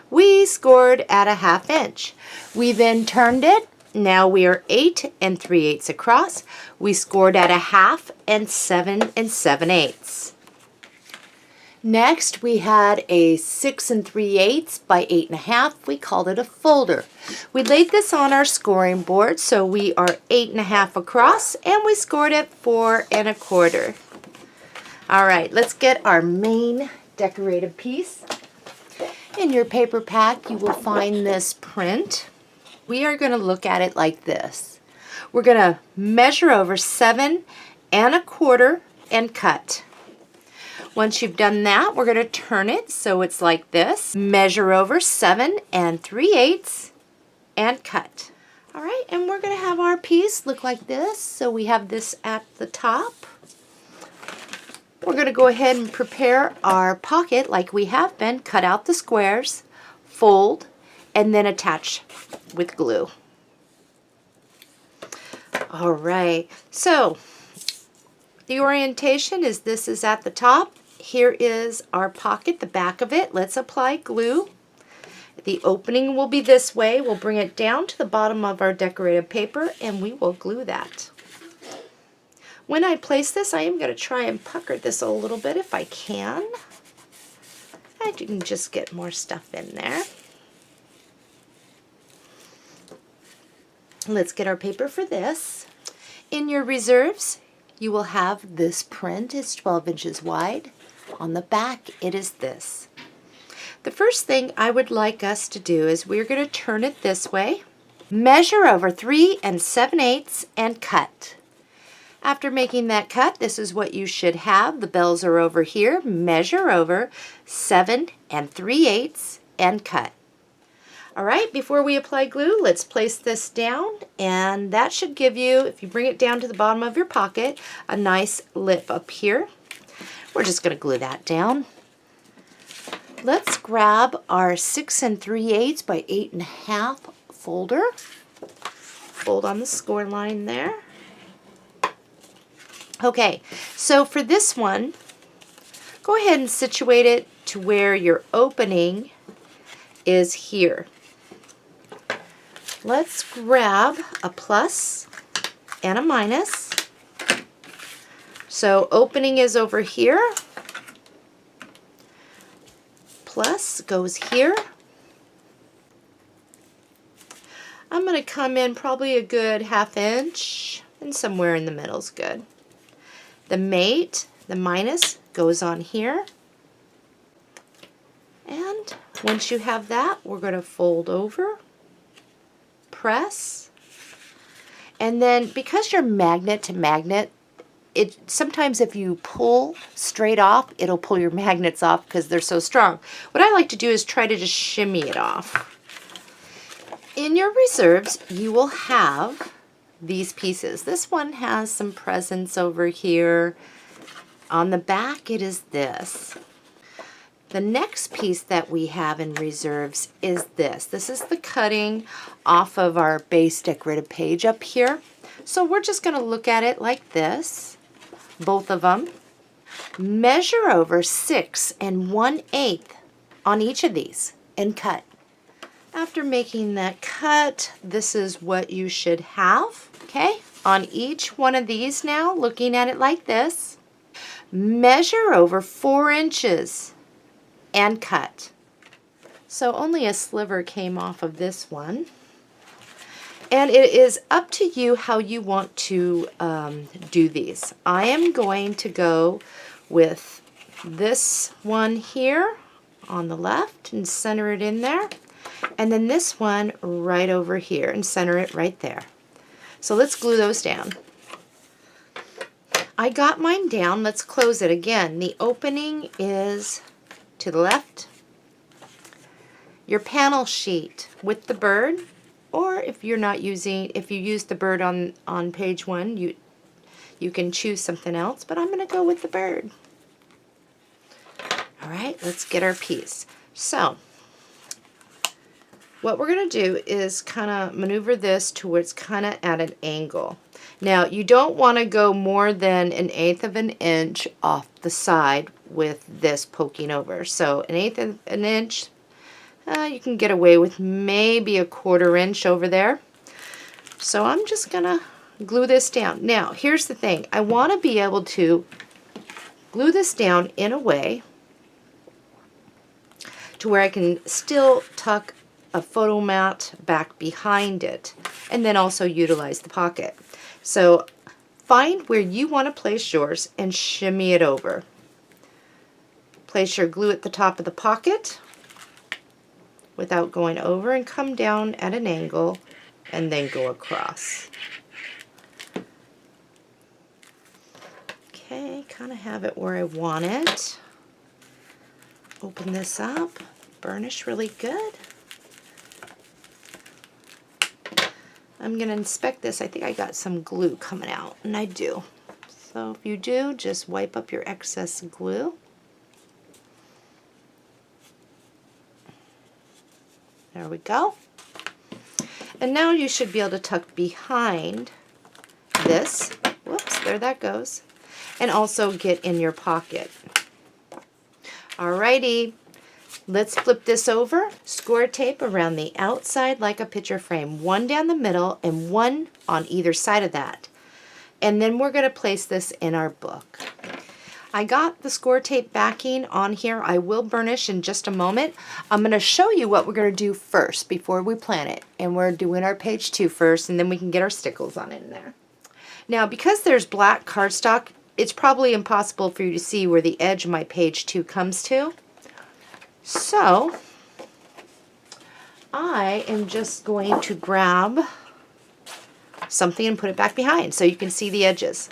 We scored at a 1/2 inch. We then turned it. Now we are 8 3/8 across. We scored at a 1/2 and 7 7/8. Next, we had a 6 3/8 by 8.5. We called it a folder. We laid this on our scoring board, so we are 8.5 across, and we scored at 4 1/4. All right, let's get our main decorative piece. In your paper pack, you will find this print. We are going to look at it like this. We're going to measure over 7 1/4 and cut. Once you've done that, we're going to turn it so it's like this. Measure over 7 3/8 and cut. All right, and we're going to have our piece look like this. So we have this at the top. We're going to go ahead and prepare our pocket like we have been. Cut out the squares, fold, and then attach with glue. All right, so the orientation is this is at the top. Here is our pocket, the back of it. Let's apply glue. The opening will be this way. We'll bring it down to the bottom of our decorative paper, and we will glue that. When I place this, I am going to try and pucker this a little bit if I can. I can just get more stuff in there. Let's get our paper for this. In your reserves, you will have this print. It's 12 inches wide. On the back, it is this. The first thing I would like us to do is we're going to turn it this way. Measure over 3 7/8 and cut. After making that cut, this is what you should have. The bells are over here. Measure over 7 3/8 and cut. All right, before we apply glue, let's place this down, and that should give you, if you bring it down to the bottom of your pocket, a nice lip up here. We're just going to glue that down. Let's grab our 6 3/8 by 8 1/2 folder. Fold on the score line there. Okay, so for this one, go ahead and situate it to where your opening is here. Let's grab a plus and a minus. So opening is over here. Plus goes here. I'm going to come in probably a good 1/2 inch, and somewhere in the middle is good. The mate, the minus, goes on here. And once you have that, we're going to fold over, press, and then because you're magnet to magnet, sometimes if you pull straight off, it'll pull your magnets off because they're so strong. What I like to do is try to just shimmy it off. In your reserves, you will have these pieces. This one has some presents over here. On the back, it is this. The next piece that we have in reserves is this. This is the cutting off of our base decorative page up here. So we're just going to look at it like this, both of them. Measure over 6 1/8 on each of these and cut. After making that cut, this is what you should have, okay? On each one of these now, looking at it like this, measure over 4 inches and cut. So only a sliver came off of this one. And it is up to you how you want to do these. I am going to go with this one here on the left and center it in there. And then this one right over here and center it right there. So let's glue those down. I got mine down. Let's close it again. The opening is to the left. Your panel sheet with the bird, or if you're not using, if you use the bird on page 1, you can choose something else, but I'm going to go with the bird. All right, let's get our piece. So what we're going to do is kind of maneuver this to where it's kind of at an angle. Now, you don't want to go more than 1/8 of an inch off the side with this poking over. So 1/8 of an inch, you can get away with maybe 1/4 inch over there. So I'm just going to glue this down. Now, here's the thing. I want to be able to glue this down in a way to where I can still tuck a photo mat back behind it and then also utilize the pocket. So find where you want to place yours and shimmy it over. Place your glue at the top of the pocket without going over and come down at an angle and then go across. Okay, kind of have it where I want it. Open this up, burnish really good. I'm going to inspect this. I think I got some glue coming out, and I do. So if you do, just wipe up your excess glue. There we go. And now you should be able to tuck behind this. Whoops, there that goes. And also get in your pocket. Alrighty. Let's flip this over, score tape around the outside like a picture frame, one down the middle and one on either side of that. And then we're going to place this in our book. I got the score tape backing on here. I will burnish in just a moment. I'm going to show you what we're going to do first before we plant it. And we're doing our page 2 first, and then we can get our stickles on it in there. Now, because there's black cardstock, it's probably impossible for you to see where the edge of my page 2 comes to. So I am just going to grab something and put it back behind so you can see the edges.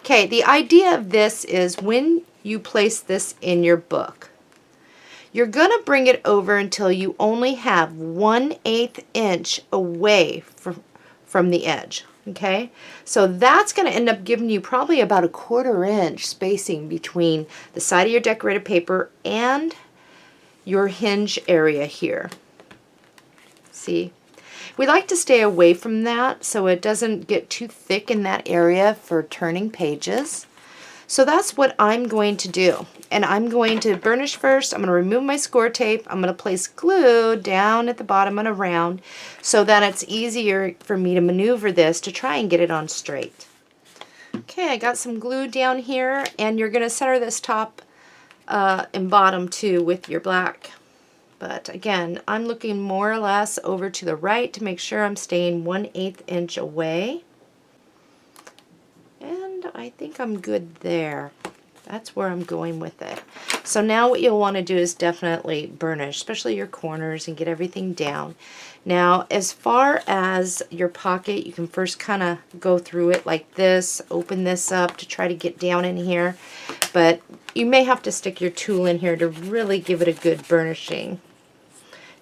Okay, the idea of this is when you place this in your book, you're going to bring it over until you only have 1/8 inch away from the edge. Okay, so that's going to end up giving you probably about 1/4 inch spacing between the side of your decorated paper and your hinge area here. See? We like to stay away from that so it doesn't get too thick in that area for turning pages. So that's what I'm going to do. And I'm going to burnish first. I'm going to remove my score tape. I'm going to place glue down at the bottom and around so that it's easier for me to maneuver this to try and get it on straight. Okay, I got some glue down here, and you're going to center this top and bottom too with your black. But again, I'm looking more or less over to the right to make sure I'm staying 1/8 inch away. And I think I'm good there. That's where I'm going with it. So now what you'll want to do is definitely burnish, especially your corners, and get everything down. Now, as far as your pocket, you can first kind of go through it like this, open this up to try to get down in here. But you may have to stick your tool in here to really give it a good burnishing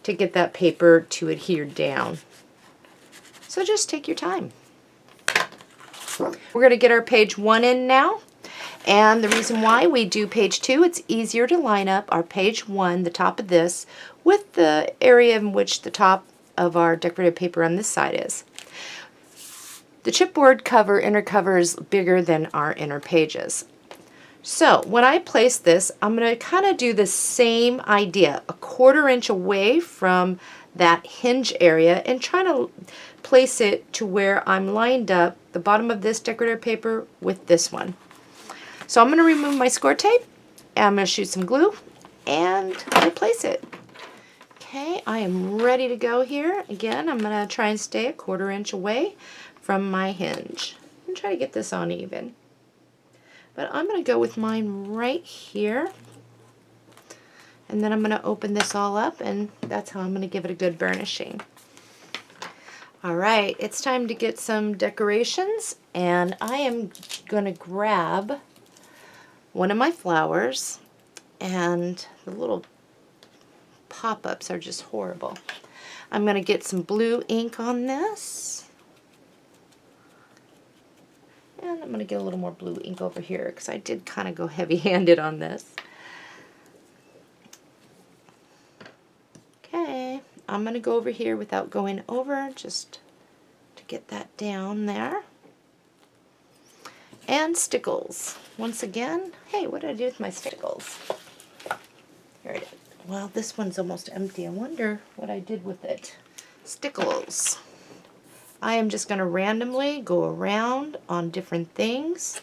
to get that paper to adhere down. So just take your time. We're going to get our page 1 in now. And the reason why we do page 2, it's easier to line up our page 1, the top of this, with the area in which the top of our decorative paper on this side is. The chipboard cover, inner cover, is bigger than our inner pages. So when I place this, I'm going to kind of do the same idea, 1/4 inch away from that hinge area, and try to place it to where I'm lined up the bottom of this decorative paper with this one. So I'm going to remove my score tape, and I'm going to shoot some glue, and replace it. Okay, I am ready to go here. Again, I'm going to try and stay 1/4 inch away from my hinge and try to get this on even. But I'm going to go with mine right here, and then I'm going to open this all up, and that's how I'm going to give it a good burnishing. Alright, it's time to get some decorations, and I am going to grab one of my flowers, and the little pop-ups are just horrible. I'm going to get some blue ink on this. And I'm going to get a little more blue ink over here because I did kind of go heavy-handed on this. Okay, I'm going to go over here without going over, just to get that down there. And stickles. Once again, hey, what did I do with my stickles? Here it is. Well, this one's almost empty. I wonder what I did with it. Stickles. I am just going to randomly go around on different things,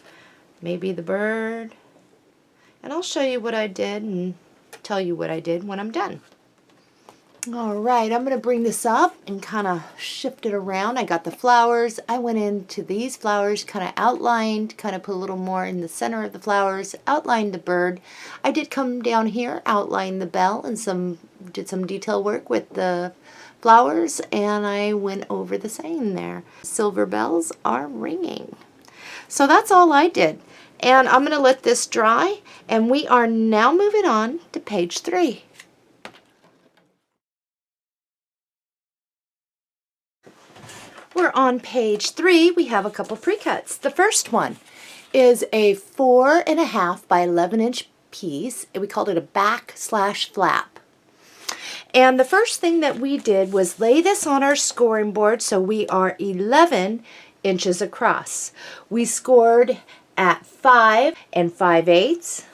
maybe the bird, and I'll show you what I did and tell you what I did when I'm done. Alright, I'm going to bring this up and kind of shift it around. I got the flowers. I went into these flowers, kind of outlined, kind of put a little more in the center of the flowers, outlined the bird. I did come down here, outline the bell, and did some detail work with the flowers, and I went over the saying there. Silver bells are ringing. So that's all I did. And I'm going to let this dry, and we are now moving on to page 3. We're on page 3. We have a couple pre-cuts. The first one is a 4.5 by 11 inch piece. We called it a back/flap. And the first thing that we did was lay this on our scoring board, so we are 11 inches across. We scored at 5 5/8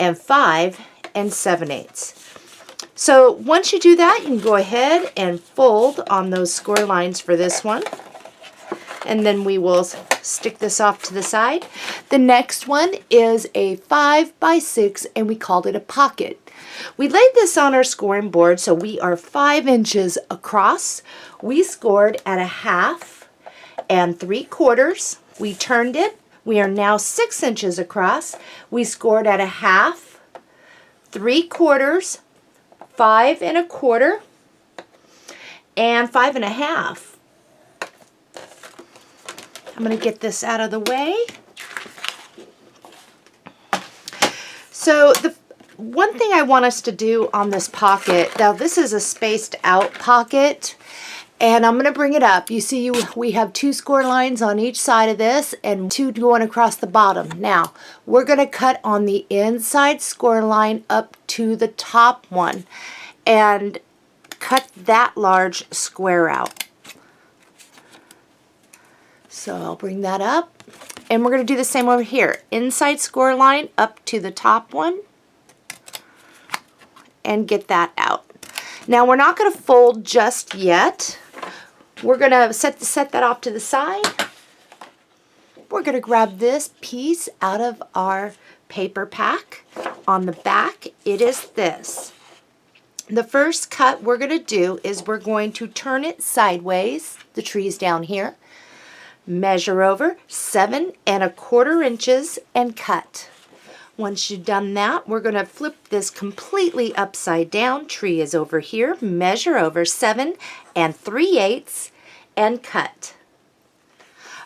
and 5 7/8. So once you do that, you can go ahead and fold on those score lines for this one. And then we will stick this off to the side. The next one is a 5 by 6, and we called it a pocket. We laid this on our scoring board, so we are 5 inches across. We scored at a 1/2 and 3/4. We turned it. We are now 6 inches across. We scored at a 1/2, 3/4, 5 1/4, and 5.5. I'm going to get this out of the way. So the one thing I want us to do on this pocket, now this is a spaced out pocket, and I'm going to bring it up. You see we have 2 score lines on each side of this and 2 going across the bottom. Now we're going to cut on the inside score line up to the top one and cut that large square out. So I'll bring that up. And we're going to do the same over here. Inside score line up to the top one and get that out. Now we're not going to fold just yet. We're going to set that off to the side. We're going to grab this piece out of our paper pack. On the back, it is this. The first cut we're going to do is we're going to turn it sideways. The tree's down here. Measure over 7¼ inches and cut. Once you've done that, we're going to flip this completely upside down. Tree is over here. Measure over 7�3/8 and cut.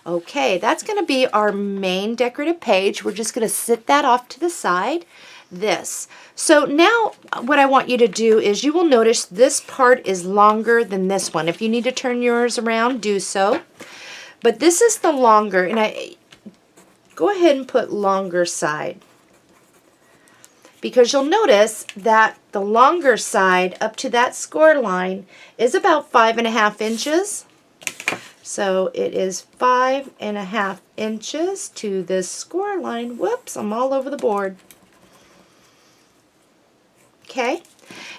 Okay, that's going to be our main decorative page. We're just going to sit that off to the side. This. So now what I want you to do is you will notice this part is longer than this one. If you need to turn yours around, do so. But this is the longer, and I go ahead and put longer side, because you'll notice that the longer side up to that score line is about 5½ inches. So it is 5½ inches to this score line. Whoops, I'm all over the board. Okay,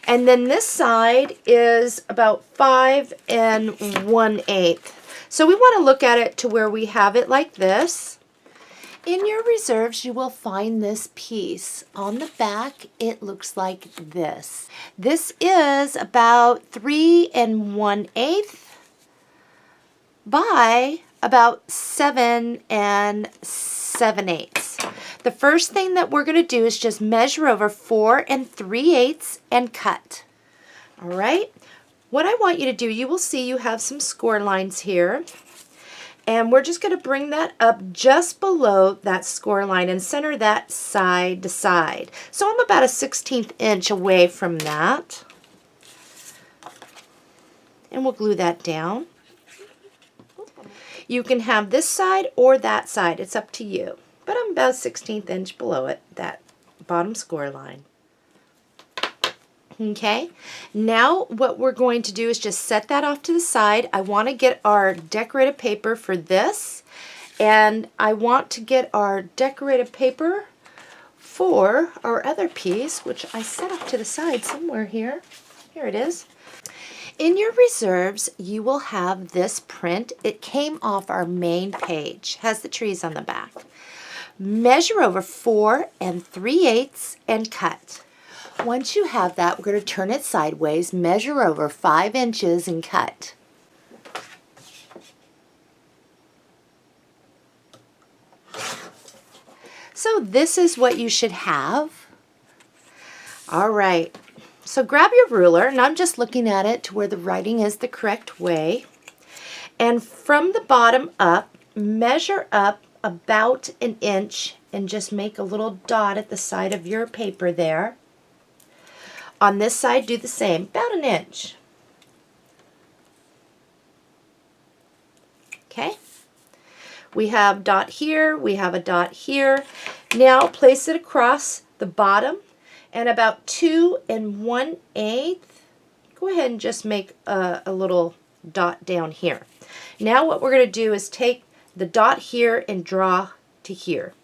and then this side is about 5 1/8. So we want to look at it to where we have it like this. In your reserves, you will find this piece. On the back, it looks like this. This is about 3 1/8 by about 7 7/8. The first thing that we're going to do is just measure over 4 3/8 and cut. All right. What I want you to do, you will see you have some score lines here, and we're just going to bring that up just below that score line and center that side to side. So I'm about a 1/16 inch away from that, and we'll glue that down. You can have this side or that side, it's up to you, but I'm about a 1/16 inch below it, that bottom score line. Okay, now what we're going to do is just set that off to the side. I want to get our decorative paper for this, and I want to get our decorative paper for our other piece, which I set off to the side somewhere here. Here it is. In your reserves, you will have this print. It came off our main page, has the trees on the back. Measure over 4 3/8 and cut. Once you have that, we're going to turn it sideways, measure over 5 inches and cut. So this is what you should have. All right, so grab your ruler, and I'm just looking at it to where the writing is the correct way. And from the bottom up, measure up about 1 inch and just make a little dot at the side of your paper there. On this side, do the same, about 1 inch. Okay, we have dot here, we have a dot here. Now place it across the bottom and about 2 1/8. Go ahead and just make a little dot down here. Now what we're going to do is take the dot here and draw to here.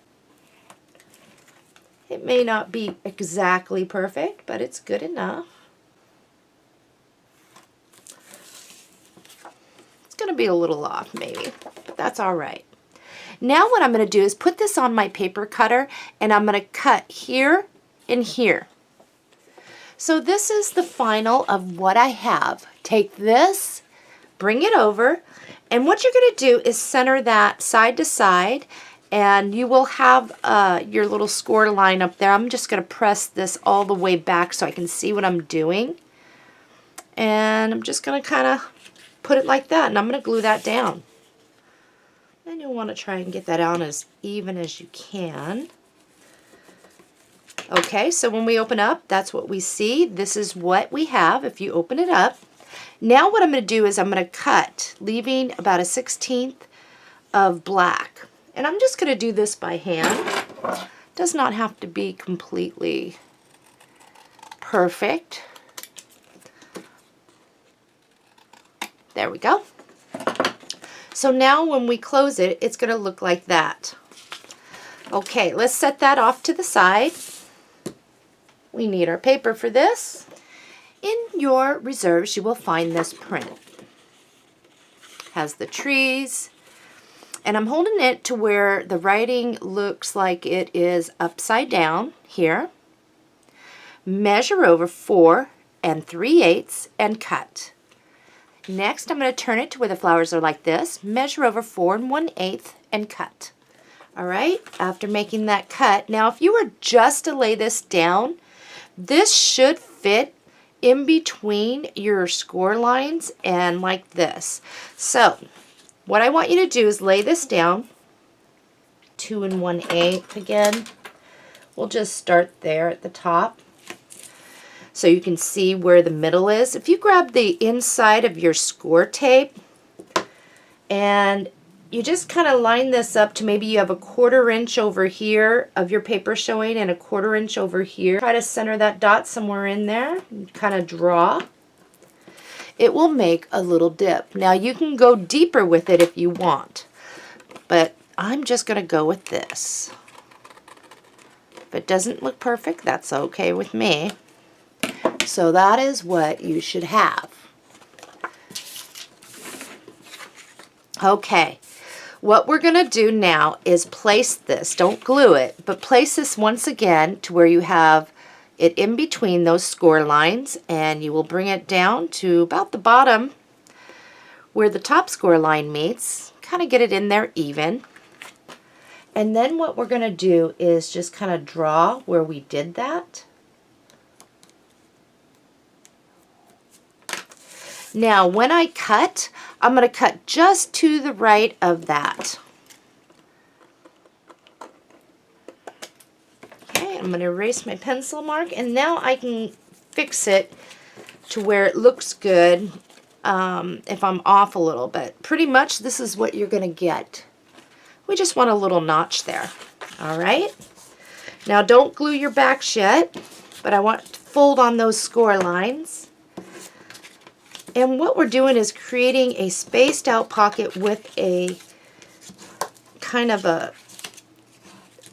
It may not be exactly perfect, but it's good enough. It's going to be a little off maybe, but that's all right. Now what I'm going to do is put this on my paper cutter, and I'm going to cut here and here. So this is the final of what I have. Take this, bring it over, and what you're going to do is center that side to side, and you will have your little score line up there. I'm just going to press this all the way back so I can see what I'm doing. And I'm just going to kind of put it like that, and I'm going to glue that down. And you'll want to try and get that on as even as you can. Okay, so when we open up, that's what we see. This is what we have if you open it up. Now what I'm going to do is I'm going to cut, leaving about a 1/16 of black. And I'm just going to do this by hand. Does not have to be completely perfect. There we go. So now when we close it, it's going to look like that. Okay, let's set that off to the side. We need our paper for this. In your reserves, you will find this print. Has the trees, and I'm holding it to where the writing looks like it is upside down here. Measure over 4 3/8 and cut. Next, I'm going to turn it to where the flowers are like this. Measure over 4 1/8 and cut. All right, after making that cut, now if you were just to lay this down, this should fit in between your score lines and like this. So what I want you to do is lay this down, 2 1/8 again. We'll just start there at the top so you can see where the middle is. If you grab the inside of your score tape and you just kind of line this up to maybe you have a 1/4 inch over here of your paper showing and a 1/4 inch over here. Try to center that dot somewhere in there and kind of draw. It will make a little dip. Now you can go deeper with it if you want, but I'm just going to go with this. If it doesn't look perfect, that's okay with me. So that is what you should have. Okay. What we're going to do now is place this, don't glue it, but place this once again to where you have it in between those score lines, and you will bring it down to about the bottom where the top score line meets. Kind of get it in there even. And then what we're going to do is just kind of draw where we did that. Now when I cut, I'm going to cut just to the right of that. Okay, I'm going to erase my pencil mark, and now I can fix it to where it looks good if I'm off a little bit. Pretty much this is what you're going to get. We just want a little notch there. All right. Now don't glue your backs yet, but I want to fold on those score lines. And what we're doing is creating a spaced out pocket with a kind of a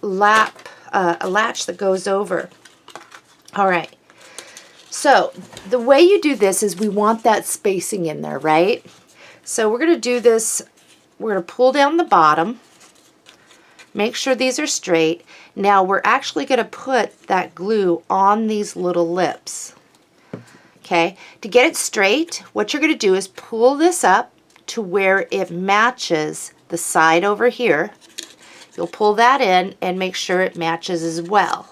latch that goes over. All right. So the way you do this is we want that spacing in there, right? So we're going to do this. We're going to pull down the bottom. Make sure these are straight. Now we're actually going to put that glue on these little lips. Okay, to get it straight, what you're going to do is pull this up to where it matches the side over here. You'll pull that in and make sure it matches as well.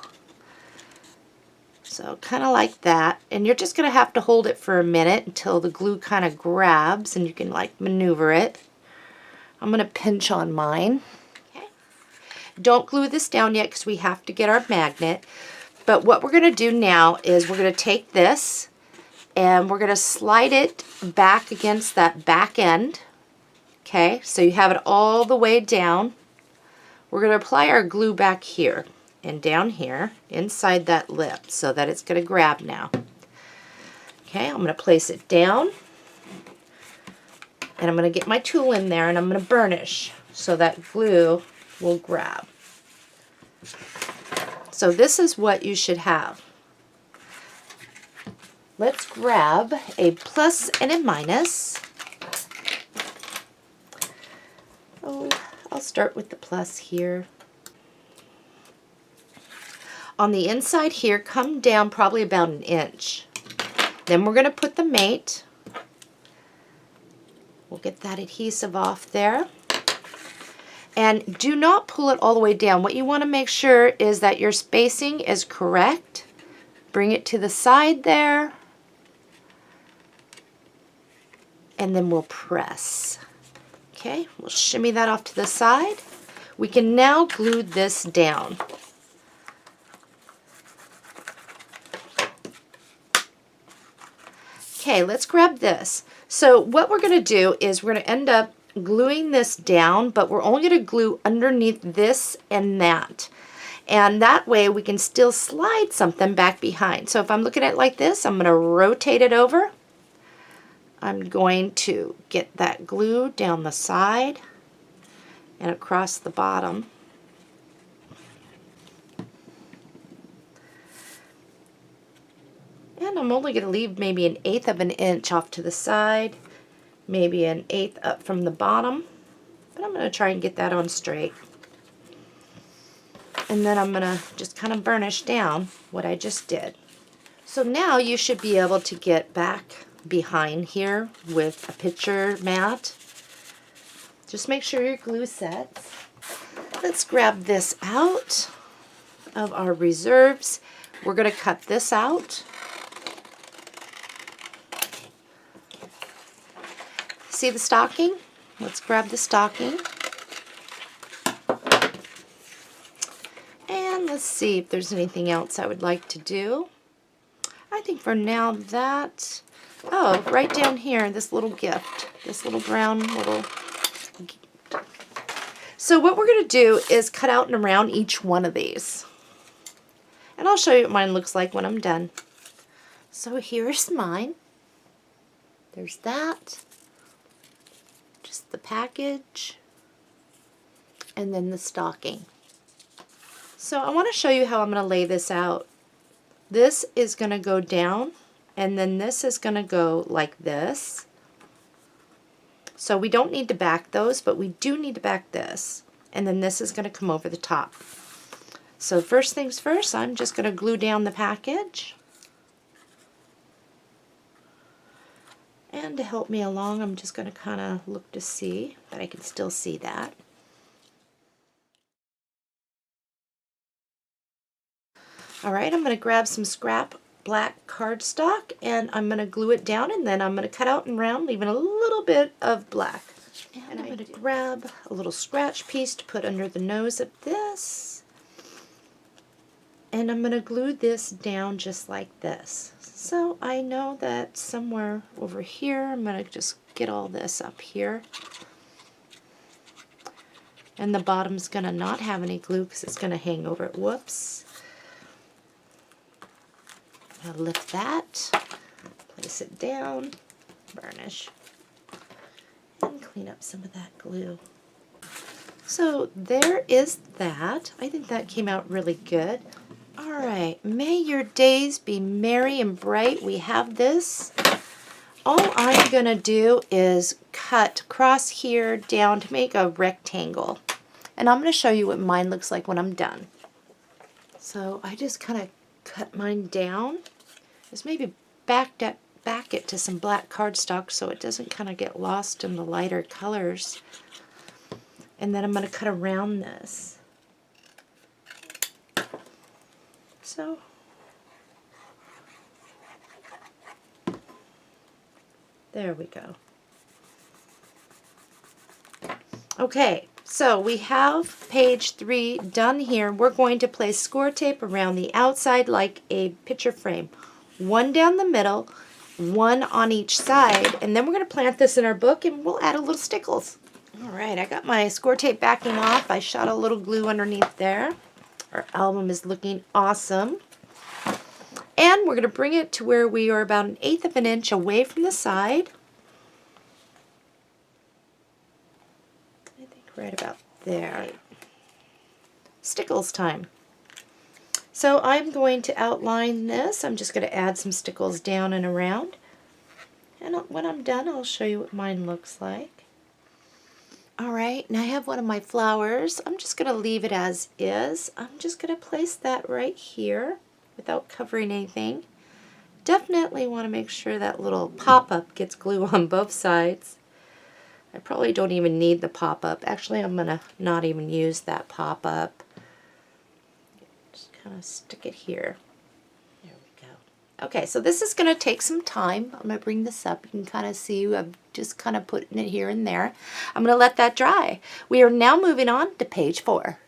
So kind of like that. And you're just going to have to hold it for a minute until the glue kind of grabs and you can like maneuver it. I'm going to pinch on mine. Okay. Don't glue this down yet because we have to get our magnet. But what we're going to do now is we're going to take this and we're going to slide it back against that back end. Okay, so you have it all the way down. We're going to apply our glue back here and down here inside that lip so that it's going to grab now. Okay, I'm going to place it down and I'm going to get my tool in there and I'm going to burnish so that glue will grab. So this is what you should have. Let's grab a plus and a minus. Oh, I'll start with the plus here. On the inside here, come down probably about 1 inch. Then we're going to put the mate. We'll get that adhesive off there. And do not pull it all the way down. What you want to make sure is that your spacing is correct. Bring it to the side there. and then we'll press. Okay, we'll shimmy that off to the side. We can now glue this down. Okay, let's grab this. So what we're going to do is we're going to end up gluing this down, but we're only going to glue underneath this and that. And that way we can still slide something back behind. So if I'm looking at it like this, I'm going to rotate it over. I'm going to get that glue down the side and across the bottom. And I'm only going to leave maybe 1/8 of an inch off to the side, maybe 1/8 up from the bottom. But I'm going to try and get that on straight. And then I'm going to just kind of burnish down what I just did. So now you should be able to get back behind here with a picture mat. Just make sure your glue sets. Let's grab this out of our reserves. We're going to cut this out. See the stocking? Let's grab the stocking. And let's see if there's anything else I would like to do. I think for now that, oh, right down here, this little gift, this little brown little. So what we're going to do is cut out and around each one of these. And I'll show you what mine looks like when I'm done. So here's mine. There's that. Just the package. And then the stocking. So I want to show you how I'm going to lay this out. This is going to go down, and then this is going to go like this. So we don't need to back those, but we do need to back this. And then this is going to come over the top. So first things first, I'm just going to glue down the package. And to help me along, I'm just going to kind of look to see that I can still see that. Alright, I'm going to grab some scrap black cardstock and I'm going to glue it down, and then I'm going to cut out and round, leaving a little bit of black. And I'm going to grab a little scratch piece to put under the nose of this. And I'm going to glue this down just like this. So I know that somewhere over here, I'm going to just get all this up here. And the bottom's going to not have any glue because it's going to hang over it. Whoops. I'll lift that, place it down, burnish, and clean up some of that glue. So there is that. I think that came out really good. Alright, may your days be merry and bright. We have this. All I'm going to do is cut across here down to make a rectangle. And I'm going to show you what mine looks like when I'm done. So I just kind of cut mine down. Just maybe back it to some black cardstock so it doesn't kind of get lost in the lighter colors. And then I'm going to cut around this. So there we go. Okay, so we have page 3 done here. We're going to place score tape around the outside like a picture frame. One down the middle, one on each side, and then we're going to plant this in our book and we'll add a little stickles. Alright, I got my score tape backing off. I shot a little glue underneath there. Our album is looking awesome. And we're going to bring it to where we are about 1/8 of an inch away from the side. I think right about there. Stickles time. So I'm going to outline this. I'm just going to add some stickles down and around. And when I'm done, I'll show you what mine looks like. Alright, now I have one of my flowers. I'm just going to leave it as is. I'm just going to place that right here without covering anything. Definitely want to make sure that little pop-up gets glue on both sides. I probably don't even need the pop-up. Actually, I'm going to not even use that pop-up. Just kind of stick it here. There we go. Okay, so this is going to take some time. I'm going to bring this up. You can kind of see I'm just kind of putting it here and there. I'm going to let that dry. We are now moving on to page 4.